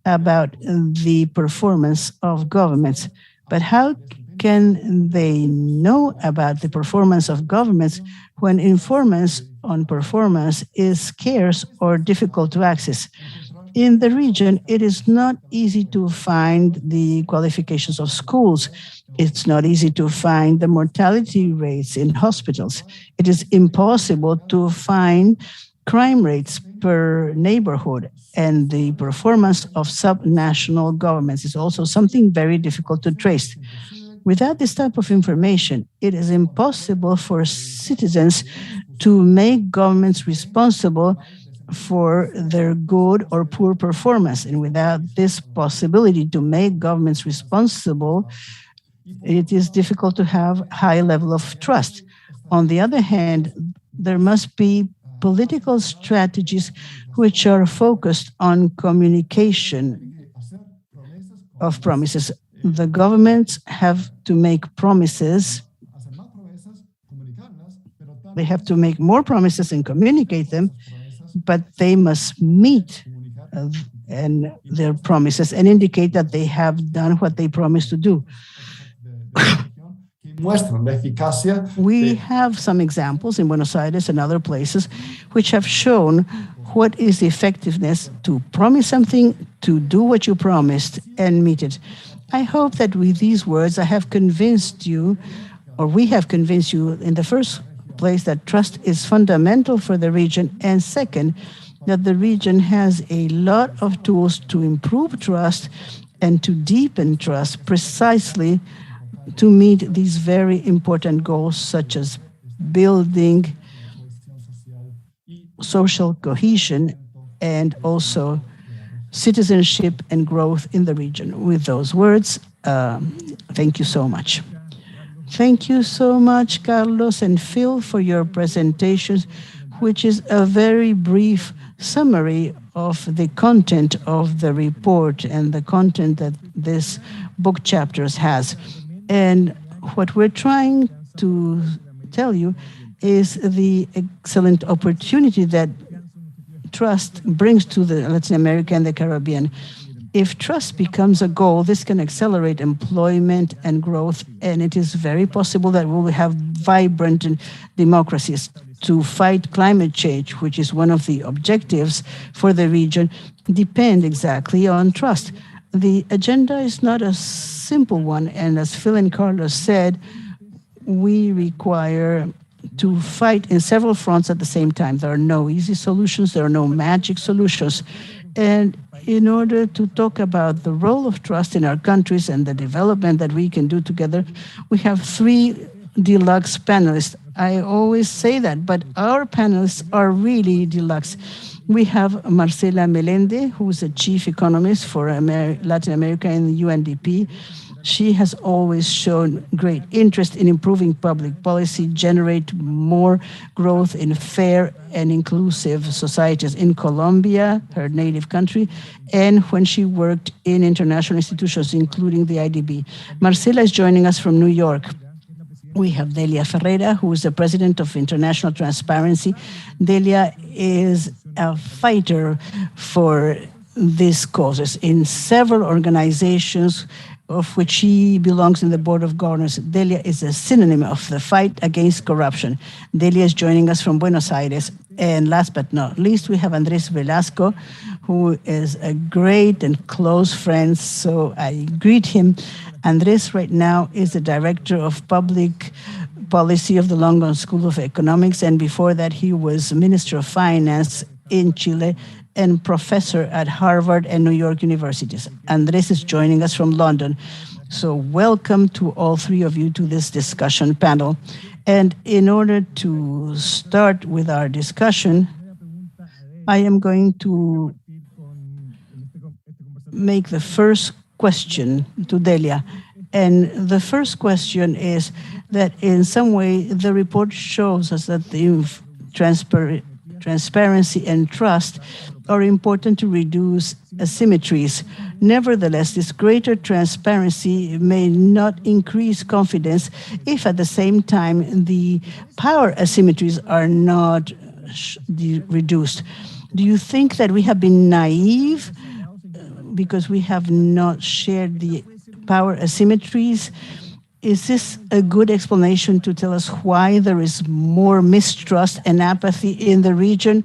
about the performance of governments. But how can they know about the performance of governments when information on performance is scarce or difficult to access? In the region, it is not easy to find the qualifications of schools. It's not easy to find the mortality rates in hospitals. It is impossible to find crime rates per neighborhood, and the performance of subnational governments is also something very difficult to trace. Without this type of information, it is impossible for citizens to make governments responsible for their good or poor performance. And without this possibility to make governments responsible, it is difficult to have high level of trust. On the other hand, there must be political strategies which are focused on communication of promises. The governments have to make promises. They have to make more promises and communicate them, but they must meet and their promises and indicate that they have done what they promised to do. We have some examples in Buenos Aires and other places which have shown what is the effectiveness to promise something, to do what you promised and meet it. I hope that with these words I have convinced you, or we have convinced you in the first place, that trust is fundamental for the region, and second, that the region has a lot of tools to improve trust and to deepen trust precisely to meet these very important goals, such as building social cohesion and also citizenship and growth in the region. With those words, thank you so much. Thank you so much, Carlos and Phil, for your presentations, which is a very brief summary of the content of the report and the content that this book chapters has. And what we're trying to tell you is the excellent opportunity that trust brings to the Latin America and the Caribbean. If trust becomes a goal, this can accelerate employment and growth, and it is very possible that we will have vibrant democracies. To fight climate change, which is one of the objectives for the region, depend exactly on trust. The agenda is not a simple one, and as Phil and Carlos said, we require to fight in several fronts at the same time. There are no easy solutions, there are no magic solutions, and in order to talk about the role of trust in our countries and the development that we can do together, we have three deluxe panelists. I always say that, but our panelists are really deluxe. We have Marcela Melende, who is a chief economist for Latin America in the UNDP. She has always shown great interest in improving public policy, generate more growth in fair and inclusive societies in Colombia, her native country, and when she worked in international institutions, including the IDB. Marcela is joining us from New York. We have Delia Ferreira, who is the president of International Transparency. Delia is a fighter for these causes in several organizations of which she belongs in the board of governors. Delia is a synonym of the fight against corruption. Delia is joining us from Buenos Aires. And last but not least, we have Andres Velasco, who is a great and close friend. So I greet him. Andres right now is the director of public policy of the London School of Economics. And before that, he was Minister of Finance in Chile and professor at Harvard and New York universities. Andres is joining us from London. So welcome to all three of you to this discussion panel. And in order to start with our discussion, I am going to make the first question to Delia. And the first question is that in some way the report shows us that the transparency and trust are important to reduce asymmetries. Nevertheless, this greater transparency may not increase confidence if at the same time the power asymmetries are not reduced. Do you think that we have been naive because we have not shared the power asymmetries? Is this a good explanation to tell us why there is more mistrust and apathy in the region?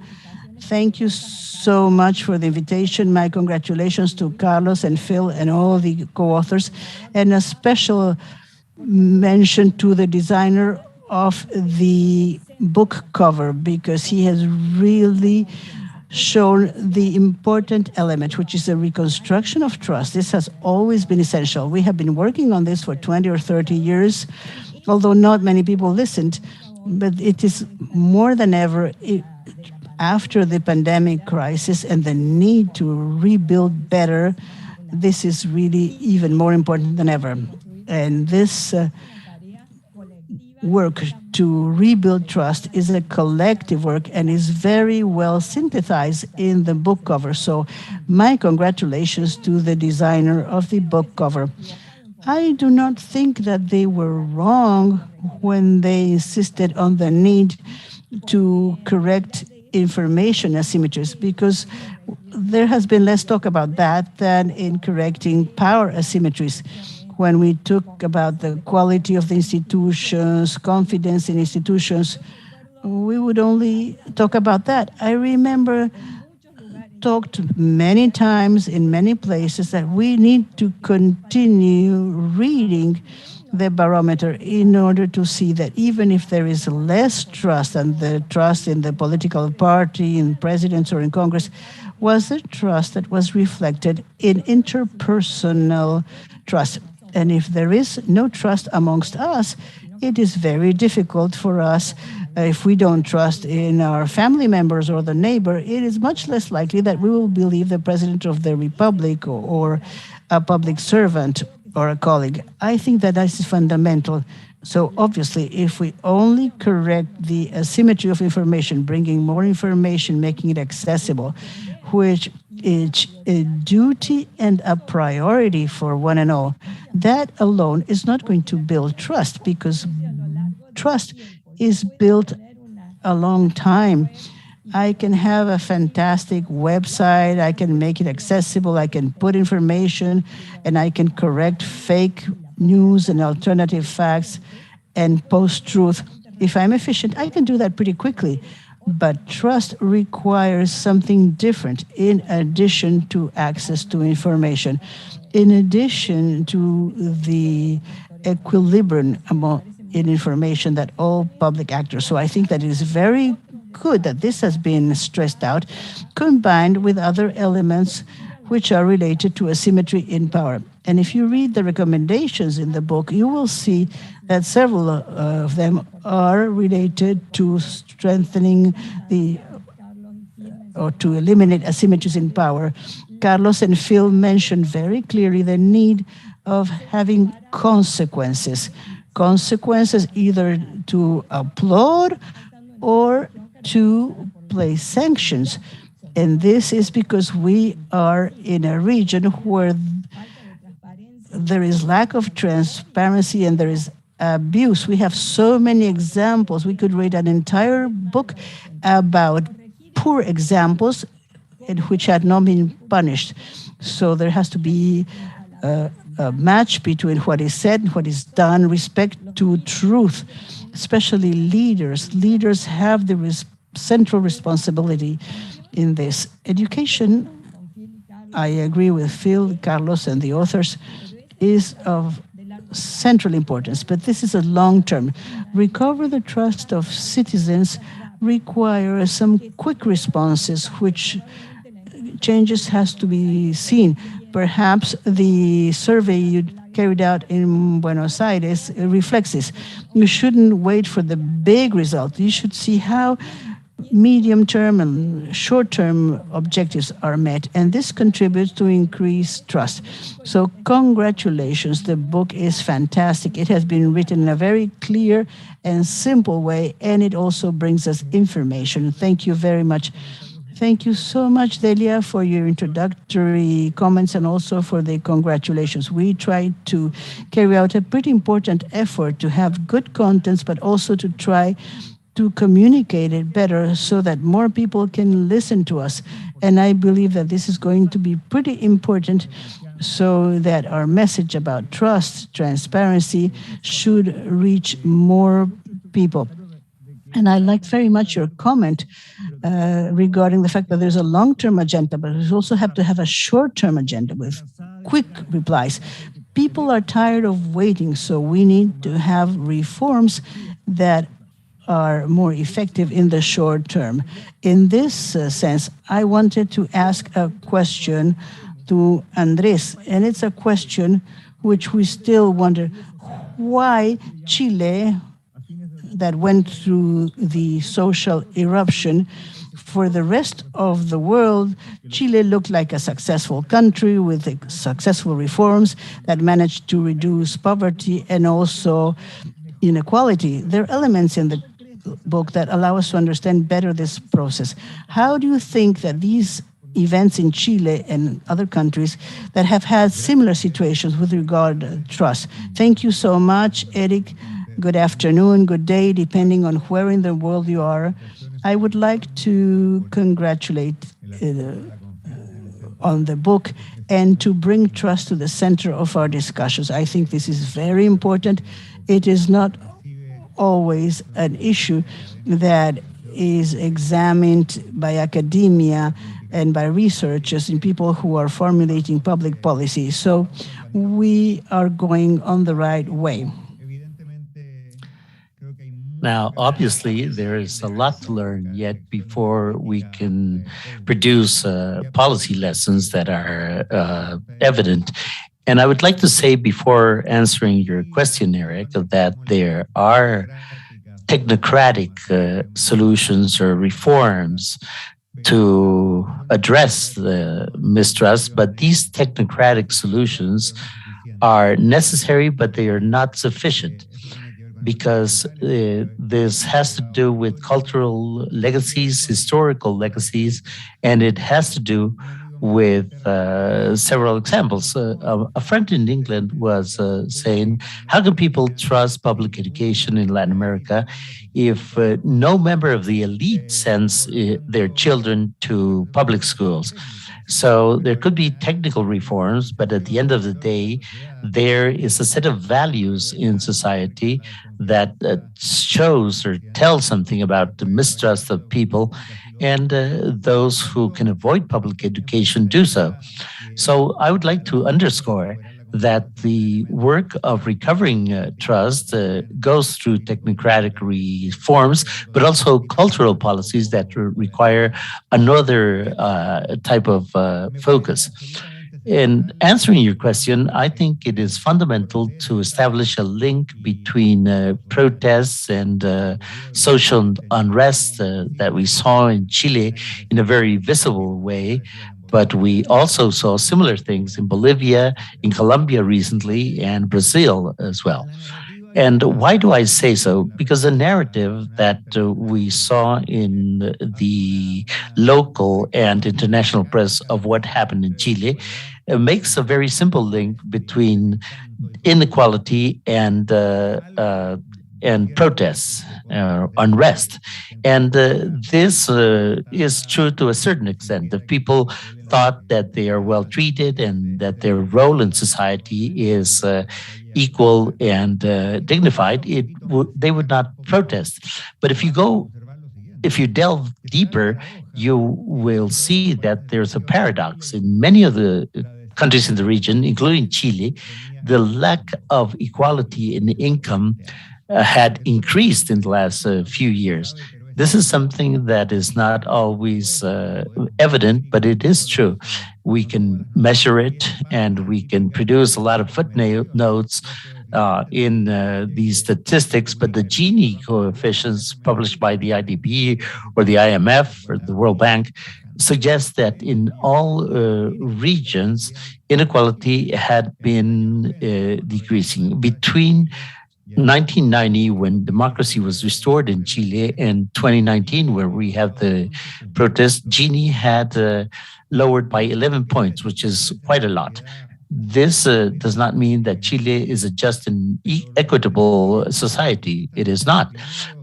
Thank you so much for the invitation. My congratulations to Carlos and Phil and all the co-authors, and a special mention to the designer of the book cover, because he has really shown the important element, which is the reconstruction of trust. This has always been essential. We have been working on this for 20 or 30 years, although not many people listened, but it is more than ever after the pandemic crisis and the need to rebuild better. This is really even more important than ever. And this work to rebuild trust is a collective work and is very well synthesized in the book cover. So my congratulations to the designer of the book cover. I do not think that they were wrong when they insisted on the need to correct information asymmetries, because there has been less talk about that than in correcting power asymmetries. When we talk about the quality of the institutions, confidence in institutions, we would only talk about that. I remember talked many times in many places that we need to continue reading the barometer in order to see that even if there is less trust, and the trust in the political party, in presidents or in Congress, was the trust that was reflected in interpersonal trust. And if there is no trust amongst us, it is very difficult for us. If we don't trust in our family members or the neighbor, it is much less likely that we will believe the president of the republic or a public servant or a colleague. I think that is fundamental. So obviously, if we only correct the asymmetry of information, bringing more information, making it accessible, which is a duty and a priority for one and all, that alone is not going to build trust, because trust is built a long time. I can have a fantastic website, I can make it accessible, I can put information, and I can correct fake news and alternative facts and post-truth. If I'm efficient, I can do that pretty quickly. But trust requires something different in addition to access to information, in addition to the equilibrium in information that all public actors. So I think that it is very good that this has been stressed out, combined with other elements which are related to asymmetry in power. And if you read the recommendations in the book, you will see that several of them are related to strengthening the or to eliminate asymmetries in power. Carlos and Phil mentioned very clearly the need of having consequences. Consequences either to applaud or to place sanctions. And this is because we are in a region where there is lack of transparency and there is abuse. We have so many examples. We could read an entire book about poor examples which had not been punished. So there has to be a match between what is said and what is done, respect to truth, especially leaders. Leaders have the central responsibility in this. Education, I agree with Phil, Carlos, and the authors, is of central importance, but this is a long term. Recover the trust of citizens requires some quick responses, which changes has to be seen. Perhaps the survey you carried out in Buenos Aires reflects this. You shouldn't wait for the big result. You should see how medium-term and short-term objectives are met, and this contributes to increased trust. So congratulations, the book is fantastic. It has been written in a very clear and simple way, and it also brings us information. Thank you very much. Thank you so much, Delia, for your introductory comments and also for the congratulations. We tried to carry out a pretty important effort to have good contents, but also to try to communicate it better so that more people can listen to us. And I believe that this is going to be pretty important so that our message about trust, transparency should reach more people. And I like very much your comment regarding the fact that there's a long-term agenda, but we also have to have a short-term agenda with quick replies. People are tired of waiting, so we need to have reforms that are more effective in the short term. In this sense, I wanted to ask a question to Andres, and it's a question which we still wonder why Chile, that went through the social eruption, for the rest of the world, Chile looked like a successful country with successful reforms that managed to reduce poverty and also inequality. There are elements in the book that allow us to understand better this process. How do you think that these events in Chile and other countries that have had similar situations with regard to trust? Thank you so much, Eric. Good afternoon, good day, depending on where in the world you are. I would like to congratulate on the book and to bring trust to the center of our discussions. I think this is very important. It is not always an issue that is examined by academia and by researchers and people who are formulating public policy. So we are going on the right way. Now, obviously, there is a lot to learn yet before we can produce policy lessons that are evident. And I would like to say before answering your question, Eric, that there are technocratic solutions or reforms to address the mistrust, but these technocratic solutions are necessary, but they are not sufficient, because this has to do with cultural legacies, historical legacies, and it has to do with several examples. A friend in England was saying, how can people trust public education in Latin America if no member of the elite sends their children to public schools? So there could be technical reforms, but at the end of the day, there is a set of values in society that shows or tells something about the mistrust of people, and those who can avoid public education do so. So I would like to underscore that the work of recovering trust goes through technocratic reforms, but also cultural policies that require another type of focus. In answering your question, I think it is fundamental to establish a link between protests and social unrest that we saw in Chile in a very visible way. But we also saw similar things in Bolivia, in Colombia recently, and Brazil as well. And why do I say so? Because the narrative that we saw in the local and international press of what happened in Chile makes a very simple link between inequality and protests, unrest. And this is true to a certain extent. If people thought that they are well treated and that their role in society is equal and dignified, they would not protest. But if you delve deeper, you will see that there's a paradox in many of the countries in the region, including Chile. The lack of equality in income had increased in the last few years. This is something that is not always evident, but it is true. We can measure it and we can produce a lot of footnotes in these statistics, but the Gini coefficients published by the IDB or the IMF or the World Bank suggest that in all regions, inequality had been decreasing. Between 1990, when democracy was restored in Chile, and 2019, where we have the protest, Gini had lowered by 11 points, which is quite a lot. This does not mean that Chile is a just and equitable society. It is not.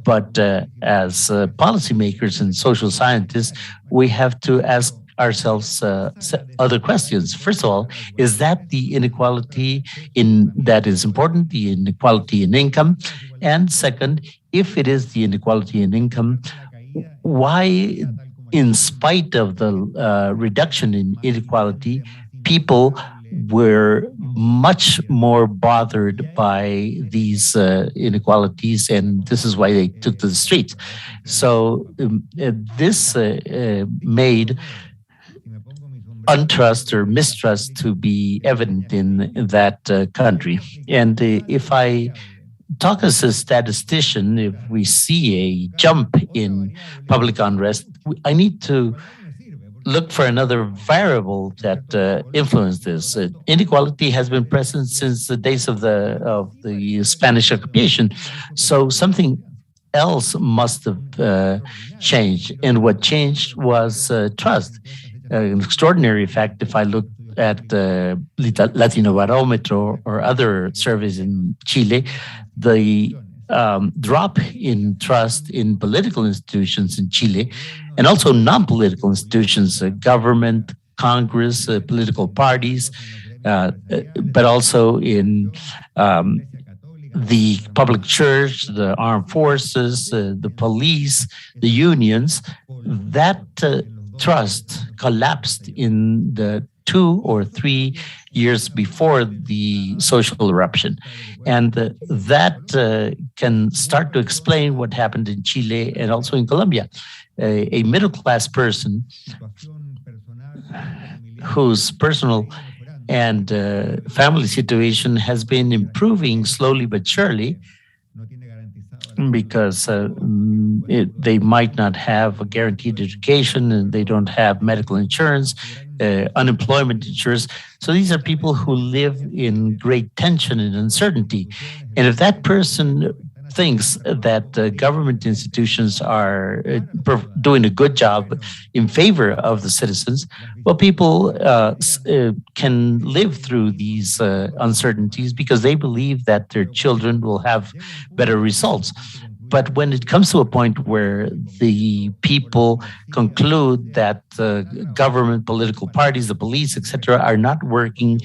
But as policymakers and social scientists, we have to ask ourselves other questions. First of all, is that the inequality in that is important, the inequality in income? And second, if it is the inequality in income, why, in spite of the reduction in inequality, people were much more bothered by these inequalities, and this is why they took to the streets. So this made untrust or mistrust to be evident in that country. And if I talk as a statistician, if we see a jump in public unrest, I need to look for another variable that influenced this. Inequality has been present since the days of the Spanish occupation. So something else must have changed. And what changed was trust. An extraordinary fact, if I look at Latino Barometro or other surveys in Chile, the drop in trust in political institutions in Chile and also non-political institutions, government, Congress, political parties, but also in the public church, the armed forces, the police, the unions, that trust collapsed in the 2 or 3 years before the social eruption. And that can start to explain what happened in Chile and also in Colombia. A middle-class person whose personal and family situation has been improving slowly but surely, because they might not have a guaranteed education and they don't have medical insurance, unemployment insurance. So these are people who live in great tension and uncertainty. And if that person thinks that government institutions are doing a good job in favor of the citizens, well, people can live through these uncertainties because they believe that their children will have better results. But when it comes to a point where the people conclude that the government, political parties, the police, etc., are not working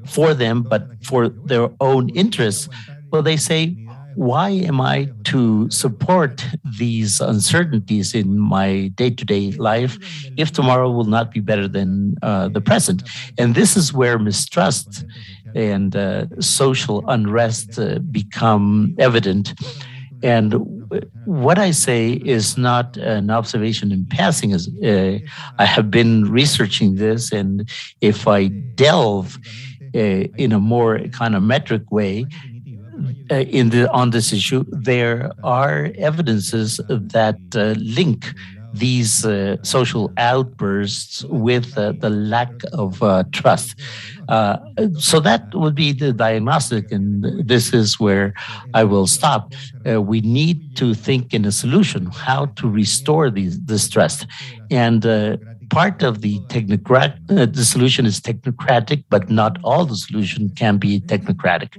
for them, but for their own interests, well, they say, why am I to support these uncertainties in my day-to-day life if tomorrow will not be better than the present? And this is where mistrust and social unrest become evident. And what I say is not an observation in passing. As I have been researching this, and if I delve in a more econometric way, on this issue, there are evidences that link these social outbursts with the lack of trust. So that would be the diagnostic, and this is where I will stop. We need to think in a solution how to restore this trust, and part of the solution is technocratic, but not all the solution can be technocratic.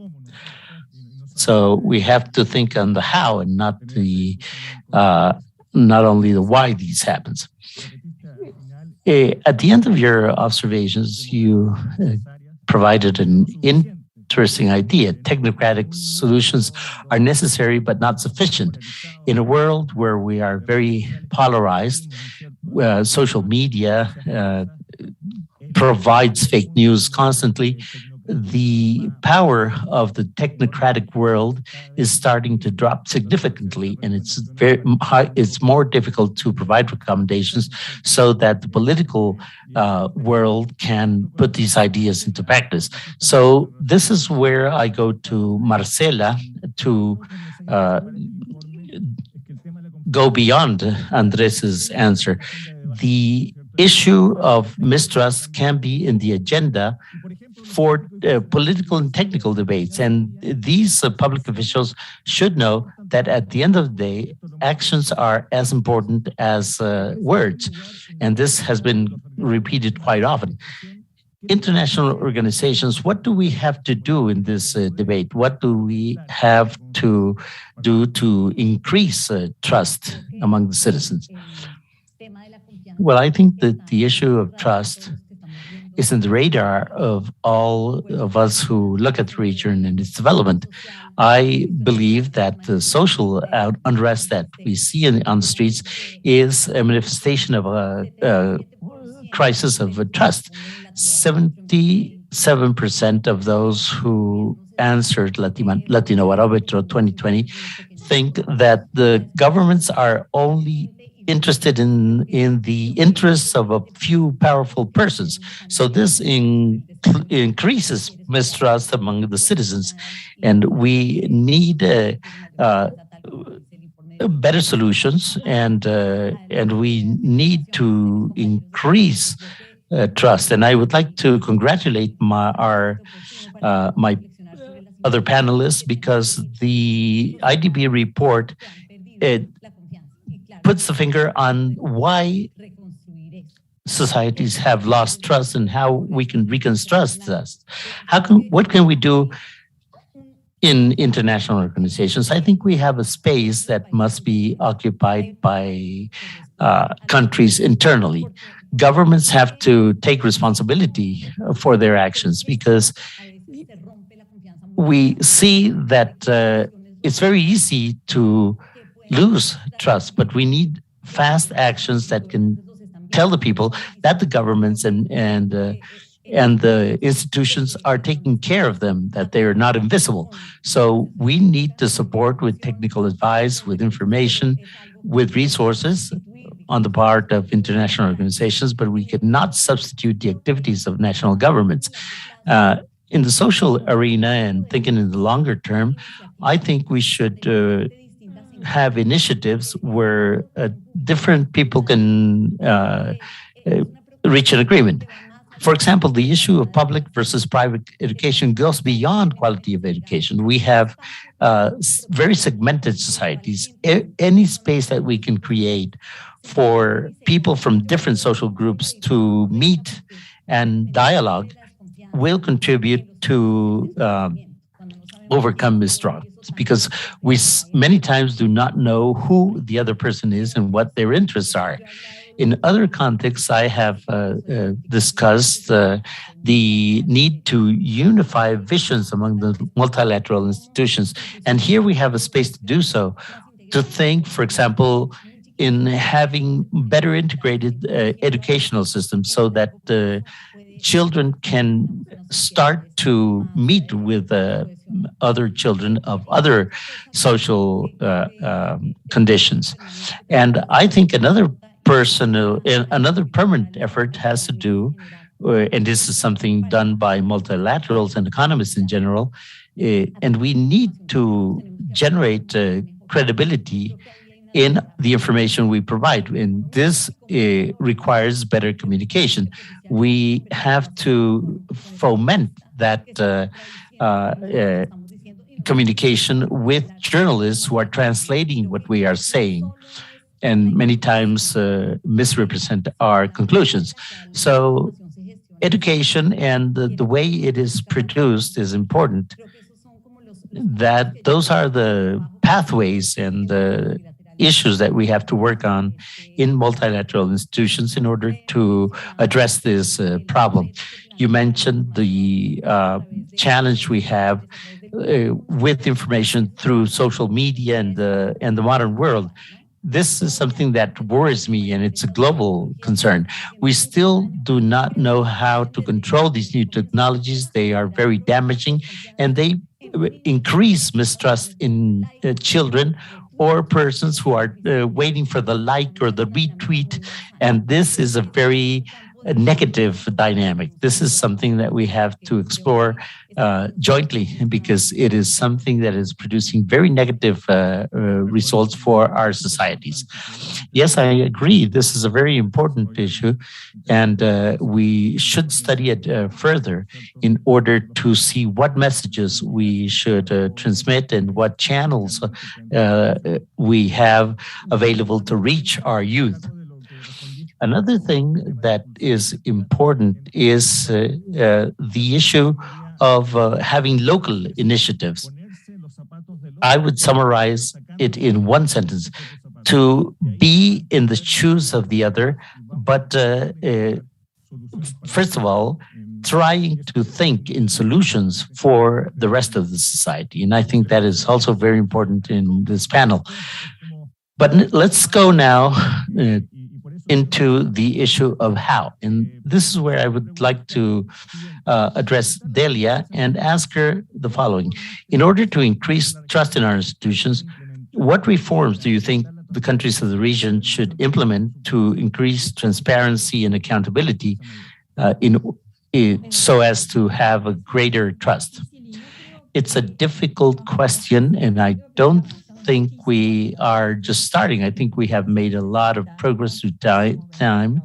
So we have to think on the how and not only the why these happens. At the end of your observations, you provided an interesting idea. Technocratic solutions are necessary but not sufficient. In a world where we are very polarized, social media provides fake news constantly. The power of the technocratic world is starting to drop significantly, and it's very high, it's more difficult to provide recommendations so that the political world can put these ideas into practice. So this is where I go to Marcela to go beyond Andres's answer. The issue of mistrust can be in the agenda for political and technical debates. And these public officials should know that at the end of the day, actions are as important as words. And this has been repeated quite often. International organizations, what do we have to do in this debate? What do we have to do to increase trust among the citizens? Well, I think that the issue of trust is in the radar of all of us who look at the region and its development. I believe that the social unrest that we see on the streets is a manifestation of a crisis of trust. 77% of those who answered Latino Barometro 2020 think that the governments are only interested in the interests of a few powerful persons. So this increases mistrust among the citizens, and we need better solutions, and we need to increase trust. And I would like to congratulate my other panelists, because the IDB report puts the finger on why societies have lost trust and how we can reconstruct trust. What can we do in international organizations? I think we have a space that must be occupied by countries internally. Governments have to take responsibility for their actions, because we see that it's very easy to lose trust, but we need fast actions that can tell the people that the governments and the institutions are taking care of them, that they are not invisible. So we need to support with technical advice, with information, with resources on the part of international organizations, but we cannot substitute the activities of national governments. In the social arena and thinking in the longer term, I think we should have initiatives where different people can reach an agreement. For example, the issue of public versus private education goes beyond quality of education. We have very segmented societies. Any space that we can create for people from different social groups to meet and dialogue will contribute to overcome mistrust, because we many times do not know who the other person is and what their interests are. In other contexts, I have discussed the need to unify visions among the multilateral institutions. And here we have a space to do so, to think, for example, in having better integrated educational systems so that children can start to meet with other children of other social conditions. And I think another another permanent effort has to do, and this is something done by multilaterals and economists in general, and we need to generate credibility in the information we provide. And this requires better communication. We have to foment that communication with journalists who are translating what we are saying and many times misrepresent our conclusions. So education and the way it is produced is important. That those are the pathways and the issues that we have to work on in multilateral institutions in order to address this problem. You mentioned the challenge we have with information through social media and the modern world. This is something that worries me, and it's a global concern. We still do not know how to control these new technologies. They are very damaging, and they increase mistrust in children or persons who are waiting for the like or the retweet. And this is a very negative dynamic. This is something that we have to explore jointly, because it is something that is producing very negative results for our societies. Yes, I agree. This is a very important issue, and we should study it further in order to see what messages we should transmit and what channels we have available to reach our youth. Another thing that is important is the issue of having local initiatives. I would summarize it in one sentence: to be in the shoes of the other, but first of all, trying to think in solutions for the rest of the society. And I think that is also very important in this panel. But let's go now into the issue of how. And this is where I would like to address Delia and ask her the following. In order to increase trust in our institutions, what reforms do you think the countries of the region should implement to increase transparency and accountability so as to have a greater trust? It's a difficult question, and I don't think we are just starting. I think we have made a lot of progress through time.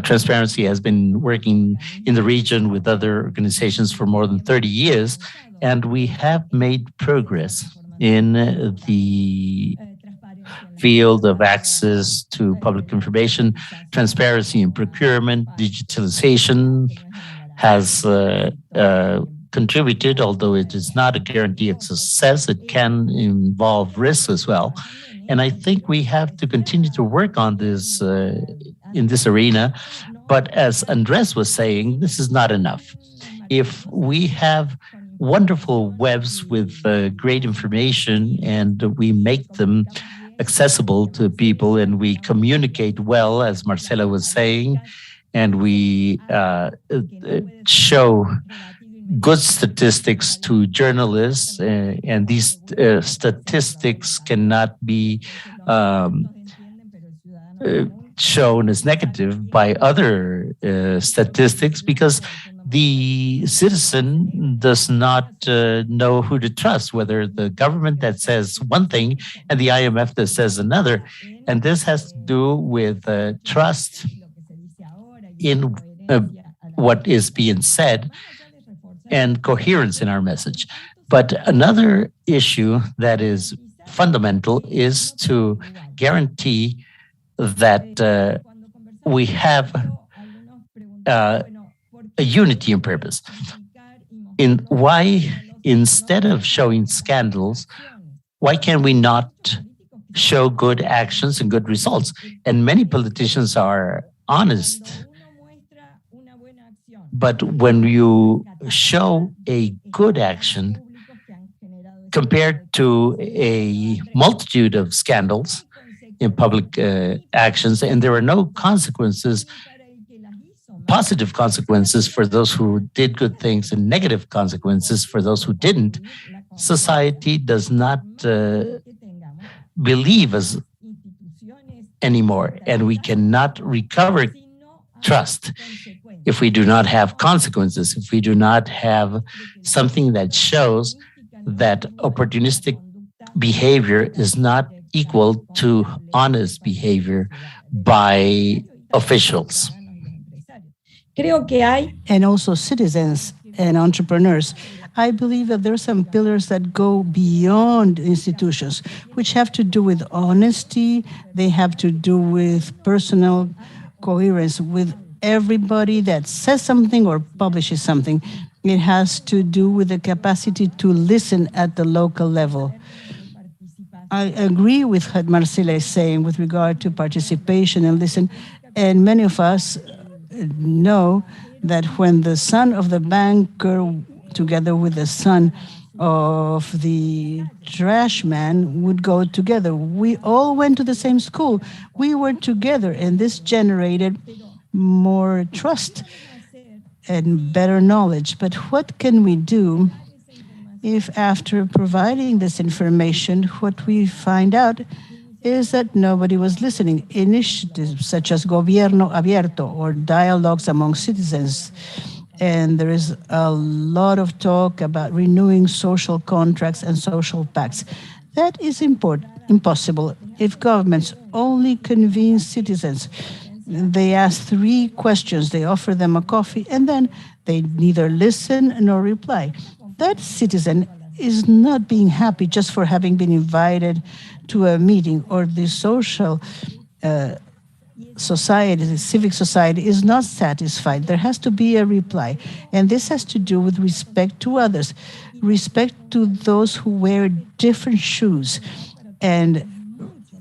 Transparency has been working in the region with other organizations for more than 30 years, and we have made progress in the field of access to public information, transparency in procurement, digitalization has contributed, although it is not a guarantee of success. It can involve risks as well. And I think we have to continue to work on this in this arena. But as Andres was saying, this is not enough. If we have wonderful webs with great information and we make them accessible to people and we communicate well, as Marcela was saying, and we show good statistics to journalists, and these statistics cannot be shown as negative by other statistics, because the citizen does not know who to trust, whether the government that says one thing and the IMF that says another. And this has to do with trust in what is being said and coherence in our message. But another issue that is fundamental is to guarantee that we have a unity in purpose. In why, instead of showing scandals, why can we not show good actions and good results. And many politicians are honest. But when you show a good action compared to a multitude of scandals in public actions, and there are no consequences, positive consequences for those who did good things and negative consequences for those who didn't, society does not believe us anymore, and we cannot recover trust if we do not have consequences, if we do not have something that shows that opportunistic behavior is not equal to honest behavior by officials. And also citizens and entrepreneurs. I believe that there are some pillars that go beyond institutions, which have to do with honesty, they have to do with personal coherence with everybody that says something or publishes something. It has to do with the capacity to listen at the local level. I agree with what Marcela is saying with regard to participation and listen. And many of us know that when the son of the banker, together with the son of the trash man, would go together, we all went to the same school. We were together, and this generated more trust and better knowledge. But what can we do if after providing this information, what we find out is that nobody was listening? Initiatives such as Gobierno Abierto or dialogues among citizens. And there is a lot of talk about renewing social contracts and social pacts. That is impossible if governments only convene citizens. They ask 3 questions, they offer them a coffee, and then they neither listen nor reply. That citizen is not being happy just for having been invited to a meeting, or the social society, the civic society is not satisfied. There has to be a reply. And this has to do with respect to others, respect to those who wear different shoes. And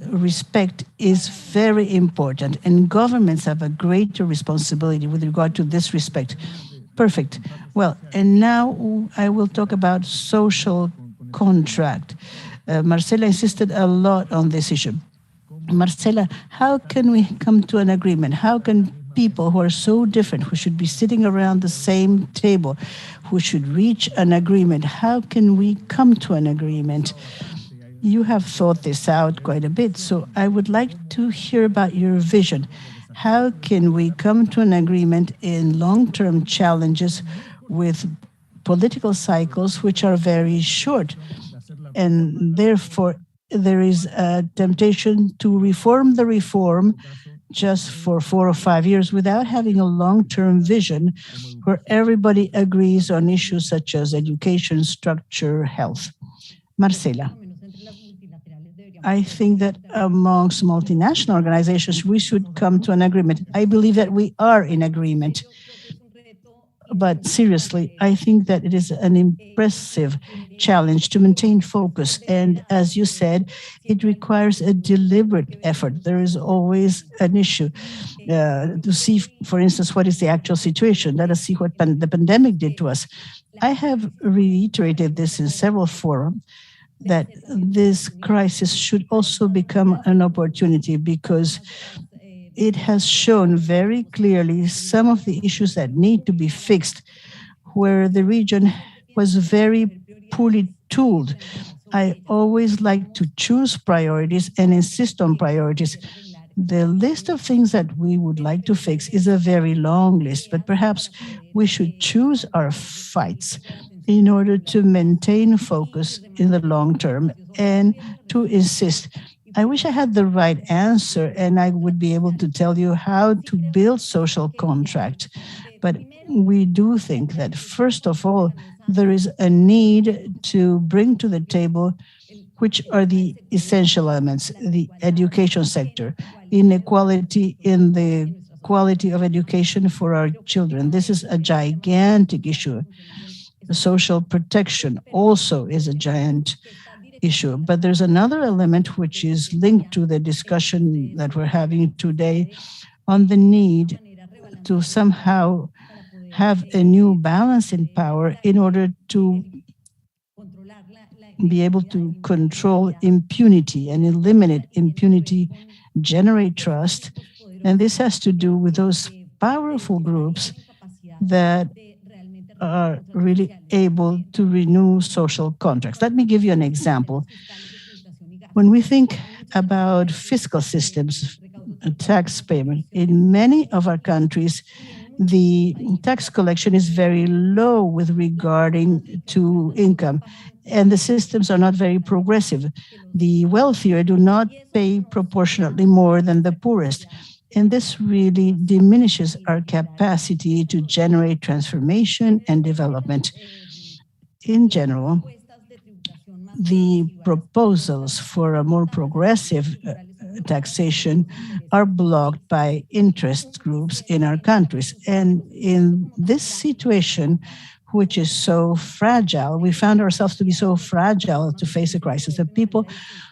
respect is very important, and governments have a greater responsibility with regard to this respect. Perfect. Well, and now I will talk about social contract. Marcela insisted a lot on this issue. Marcela, how can we come to an agreement? How can people who are so different, who should be sitting around the same table, who should reach an agreement, how can we come to an agreement? You have thought this out quite a bit, so I would like to hear about your vision. How can we come to an agreement in long-term challenges with political cycles which are very short? And therefore, there is a temptation to reform the reform just for 4 or 5 years without having a long-term vision where everybody agrees on issues such as education, structure, health. Marcela. I think that amongst multinational organizations, we should come to an agreement. I believe that we are in agreement. But seriously, I think that it is an impressive challenge to maintain focus. And as you said, it requires a deliberate effort. There is always an issue to see, for instance, what is the actual situation. Let us see what the pandemic did to us. I have reiterated this in several forums, that this crisis should also become an opportunity, because it has shown very clearly some of the issues that need to be fixed, where the region was very poorly tooled. I always like to choose priorities and insist on priorities. The list of things that we would like to fix is a very long list, but perhaps we should choose our fights in order to maintain focus in the long term and to insist. I wish I had the right answer and I would be able to tell you how to build social contract. But we do think that, first of all, there is a need to bring to the table which are the essential elements: the education sector, inequality in the quality of education for our children. This is a gigantic issue. The social protection also is a giant issue. But there's another element which is linked to the discussion that we're having today on the need to somehow have a new balance in power in order to be able to control impunity and eliminate impunity, generate trust. And this has to do with those powerful groups that are really able to renew social contracts. Let me give you an example. When we think about fiscal systems, tax payment, in many of our countries, the tax collection is very low with regarding to income, and the systems are not very progressive. The wealthier do not pay proportionately more than the poorest. And this really diminishes our capacity to generate transformation and development. In general, the proposals for a more progressive taxation are blocked by interest groups in our countries. And in this situation, which is so fragile, we found ourselves to be so fragile to face a crisis. The people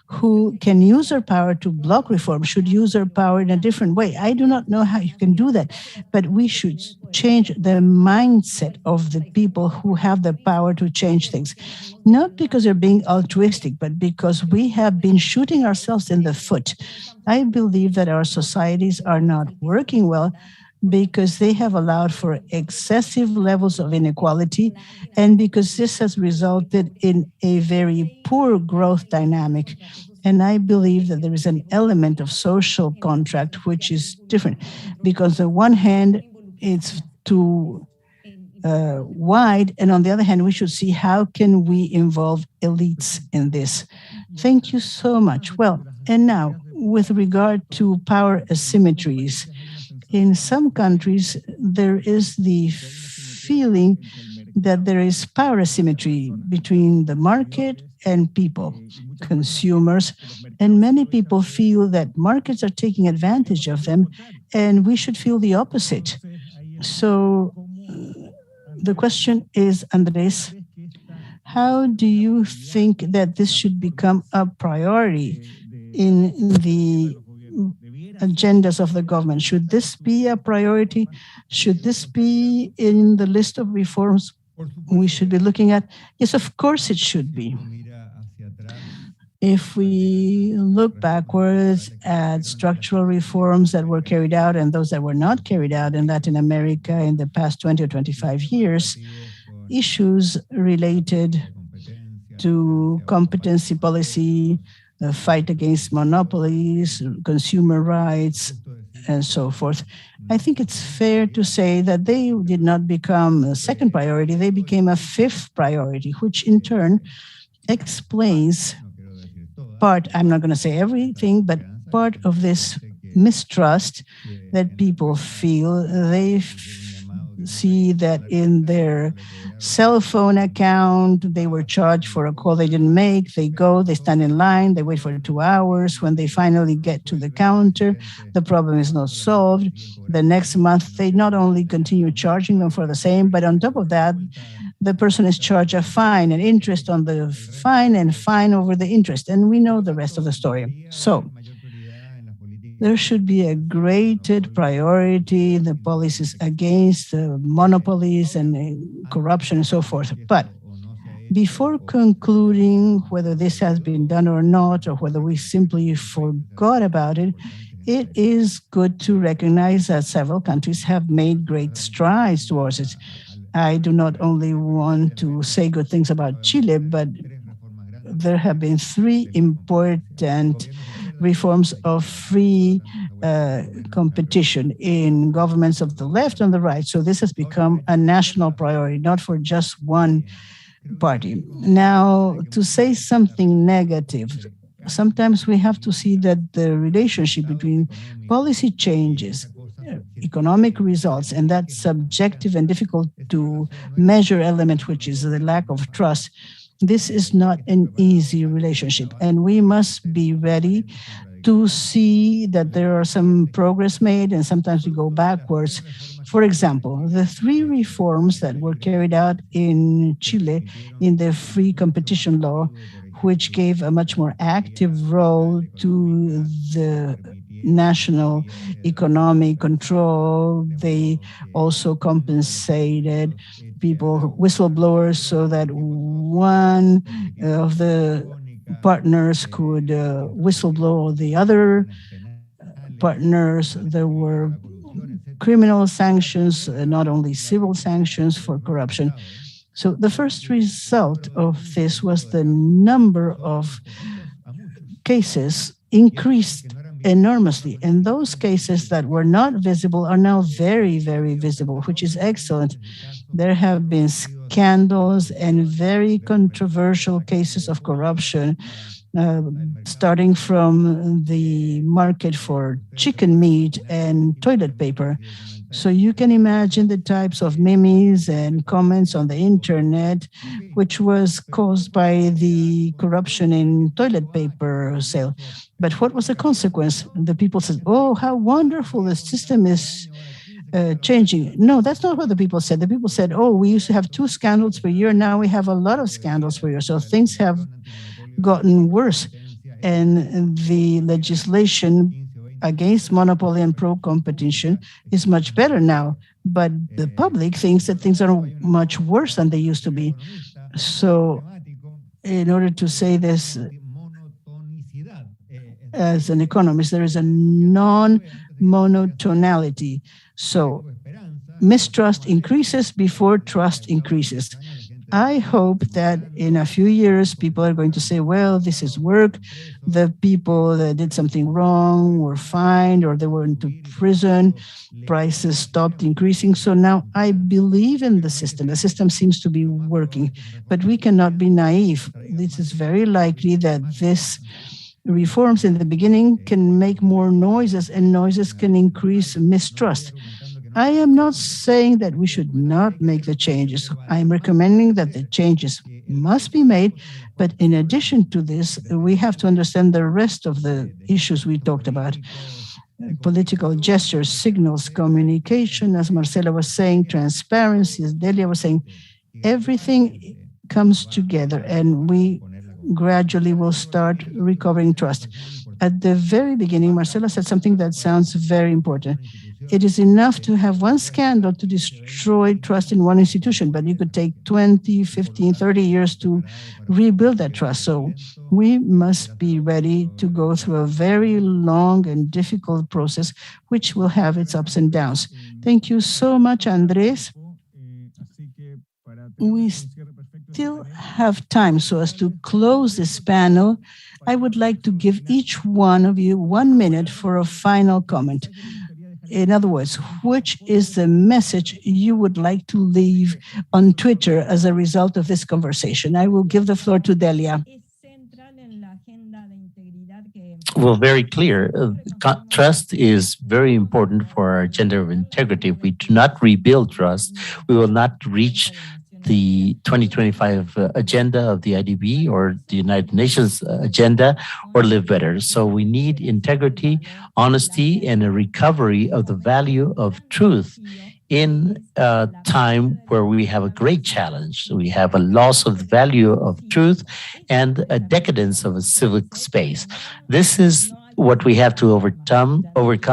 who can use their power to block reform should use their power in a different way. I do not know how you can do that, but we should change the mindset of the people who have the power to change things. Not because they're being altruistic, but because we have been shooting ourselves in the foot. I believe that our societies are not working well because they have allowed for excessive levels of inequality and because this has resulted in a very poor growth dynamic. And I believe that there is an element of social contract which is different because on the one hand, it's too wide, and on the other hand, we should see how can we involve elites in this. Thank you so much. Well, and now with regard to power asymmetries, in some countries, there is the feeling that there is power asymmetry between the market and people, consumers, and many people feel that markets are taking advantage of them, and we should feel the opposite. So the question is, Andres, how do you think that this should become a priority in the agendas of the government? Should this be a priority? Should this be in the list of reforms we should be looking at? Yes, of course it should be. If we look backwards at structural reforms that were carried out and those that were not carried out in Latin America in the past 20 or 25 years, issues related to competency policy, the fight against monopolies, consumer rights, and so forth. I think it's fair to say that they did not become a second priority, they became a fifth priority, which in turn explains part, I'm not going to say everything, but part of this mistrust that people feel. They see that in their cell phone account, they were charged for a call they didn't make. They go, they stand in line, they wait for 2 hours. When they finally get to the counter, the problem is not solved. The next month, they not only continue charging them for the same, but on top of that, the person is charged a fine and interest on the fine and fine over the interest. And we know the rest of the story. So there should be a greater priority in the policies against monopolies and corruption and so forth. But before concluding whether this has been done or not, or whether we simply forgot about it, it is good to recognize that several countries have made great strides towards it. I do not only want to say good things about Chile, but there have been 3 important reforms of free competition in governments of the left and the right. So this has become a national priority, not for just one party. Now, to say something negative, sometimes we have to see that the relationship between policy changes, economic results, and that subjective and difficult to measure element, which is the lack of trust, this is not an easy relationship. And we must be ready to see that there are some progress made and sometimes we go backwards. For example, the three reforms that were carried out in Chile in the free competition law, which gave a much more active role to the national economic control. They also compensated people, whistleblowers, so that one of the partners could whistleblow the other partners. There were criminal sanctions, not only civil sanctions for corruption. So the first result of this was the number of cases increased enormously. And those cases that were not visible are now very, very visible, which is excellent. There have been scandals and very controversial cases of corruption, starting from the market for chicken meat and toilet paper. So you can imagine the types of memes and comments on the internet, which was caused by the corruption in toilet paper sale. But what was the consequence? The people said, oh, how wonderful the system is changing. No, that's not what the people said. The people said, oh, we used to have 2 scandals per year. Now we have a lot of scandals per year. So things have gotten worse. And the legislation against monopoly and pro-competition is much better now. But the public thinks that things are much worse than they used to be. So in order to say this as an economist, there is a non-monotonality. So mistrust increases before trust increases. I hope that in a few years, people are going to say, well, this is work. The people that did something wrong were fined or they went to prison. Prices stopped increasing. So now I believe in the system. The system seems to be working, but we cannot be naive. This is very likely that this reforms in the beginning can make more noises and noises can increase mistrust. I am not saying that we should not make the changes. I'm recommending that the changes must be made. But in addition to this, we have to understand the rest of the issues we talked about. Political gestures, signals, communication, as Marcela was saying, transparency, as Delia was saying, everything comes together and we gradually will start recovering trust. At the very beginning, Marcela said something that sounds very important. It is enough to have one scandal to destroy trust in one institution, but you could take 20, 15, 30 years to rebuild that trust. So we must be ready to go through a very long and difficult process, which will have its ups and downs. Thank you so much, Andres. We still have time, so as to close this panel, I would like to give each one of you 1 minute for a final comment. In other words, which is the message you would like to leave on Twitter as a result of this conversation? I will give the floor to Delia. Well, very clear. Trust is very important for our agenda of integrity. If we do not rebuild trust, we will not reach the 2025 agenda of the IDB or the United Nations agenda or live better. So we need integrity, honesty, and a recovery of the value of truth in a time where we have a great challenge. We have a loss of the value of truth and a decadence of a civic space. This is what we have to overcome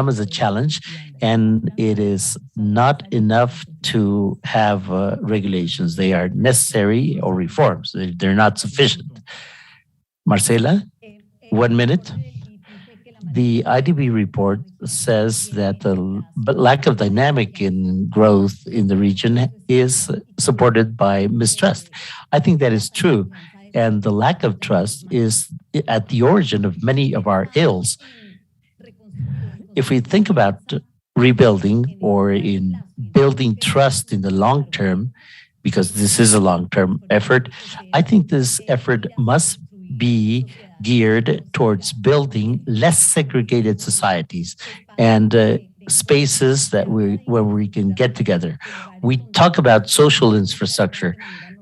as a challenge, and it is not enough to have regulations. They are necessary, or reforms. They're not sufficient. Marcela, 1 minute. The IDB report says that the lack of dynamic in growth in the region is supported by mistrust. I think that is true. And the lack of trust is at the origin of many of our ills. If we think about rebuilding or in building trust in the long term, because this is a long-term effort, I think this effort must be geared towards building less segregated societies and spaces that where we can get together. We talk about social infrastructure.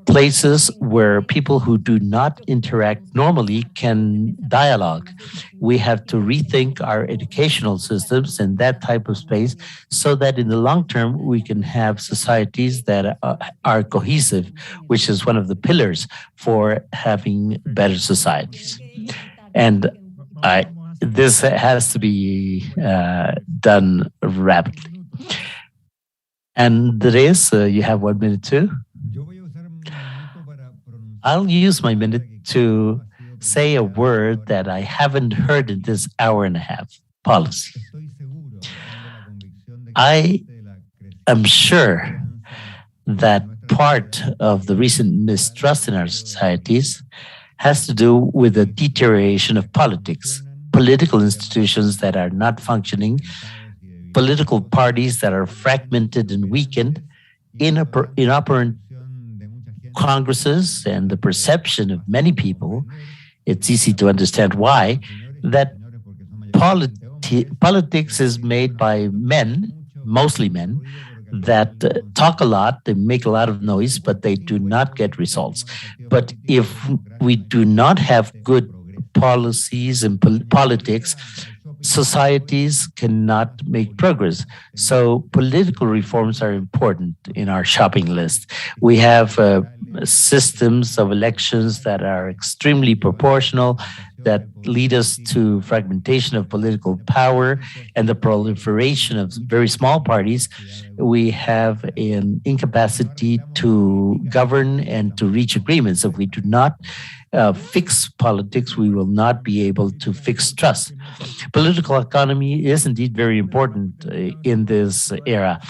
places where people who do not interact normally can dialogue. We have to rethink our educational systems in that type of space so that in the long term we can have societies that are cohesive, which is one of the pillars for having better societies. And I, this has to be done rapidly. And Andres, you have 1 minute too. I'll use my minute to say a word that I haven't heard in this hour and a half: policy. I am sure that part of the recent mistrust in our societies has to do with the deterioration of politics, political institutions that are not functioning, political parties that are fragmented and weakened, inoperant congresses, and the perception of many people, it's easy to understand why, that politics is made by men, mostly men, that talk a lot, they make a lot of noise, but they do not get results. But if we do not have good policies and politics, societies cannot make progress. So political reforms are important in our shopping list. We have systems of elections that are extremely proportional, that lead us to fragmentation of political power and the proliferation of very small parties. We have an incapacity to govern and to reach agreements. If we do not fix politics, we will not be able to fix trust. Political economy is indeed very important in this era.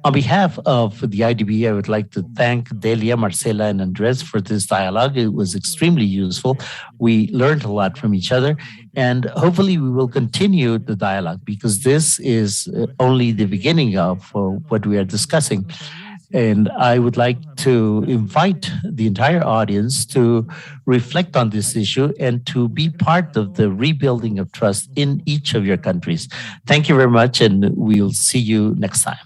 On behalf of the IDB, I would like to thank Delia, Marcela, and Andres for this dialogue. It was extremely useful. We learned a lot from each other, and hopefully we will continue the dialogue, because this is only the beginning of what we are discussing. And I would like to invite the entire audience to reflect on this issue and to be part of the rebuilding of trust in each of your countries. Thank you very much, and we'll see you next time.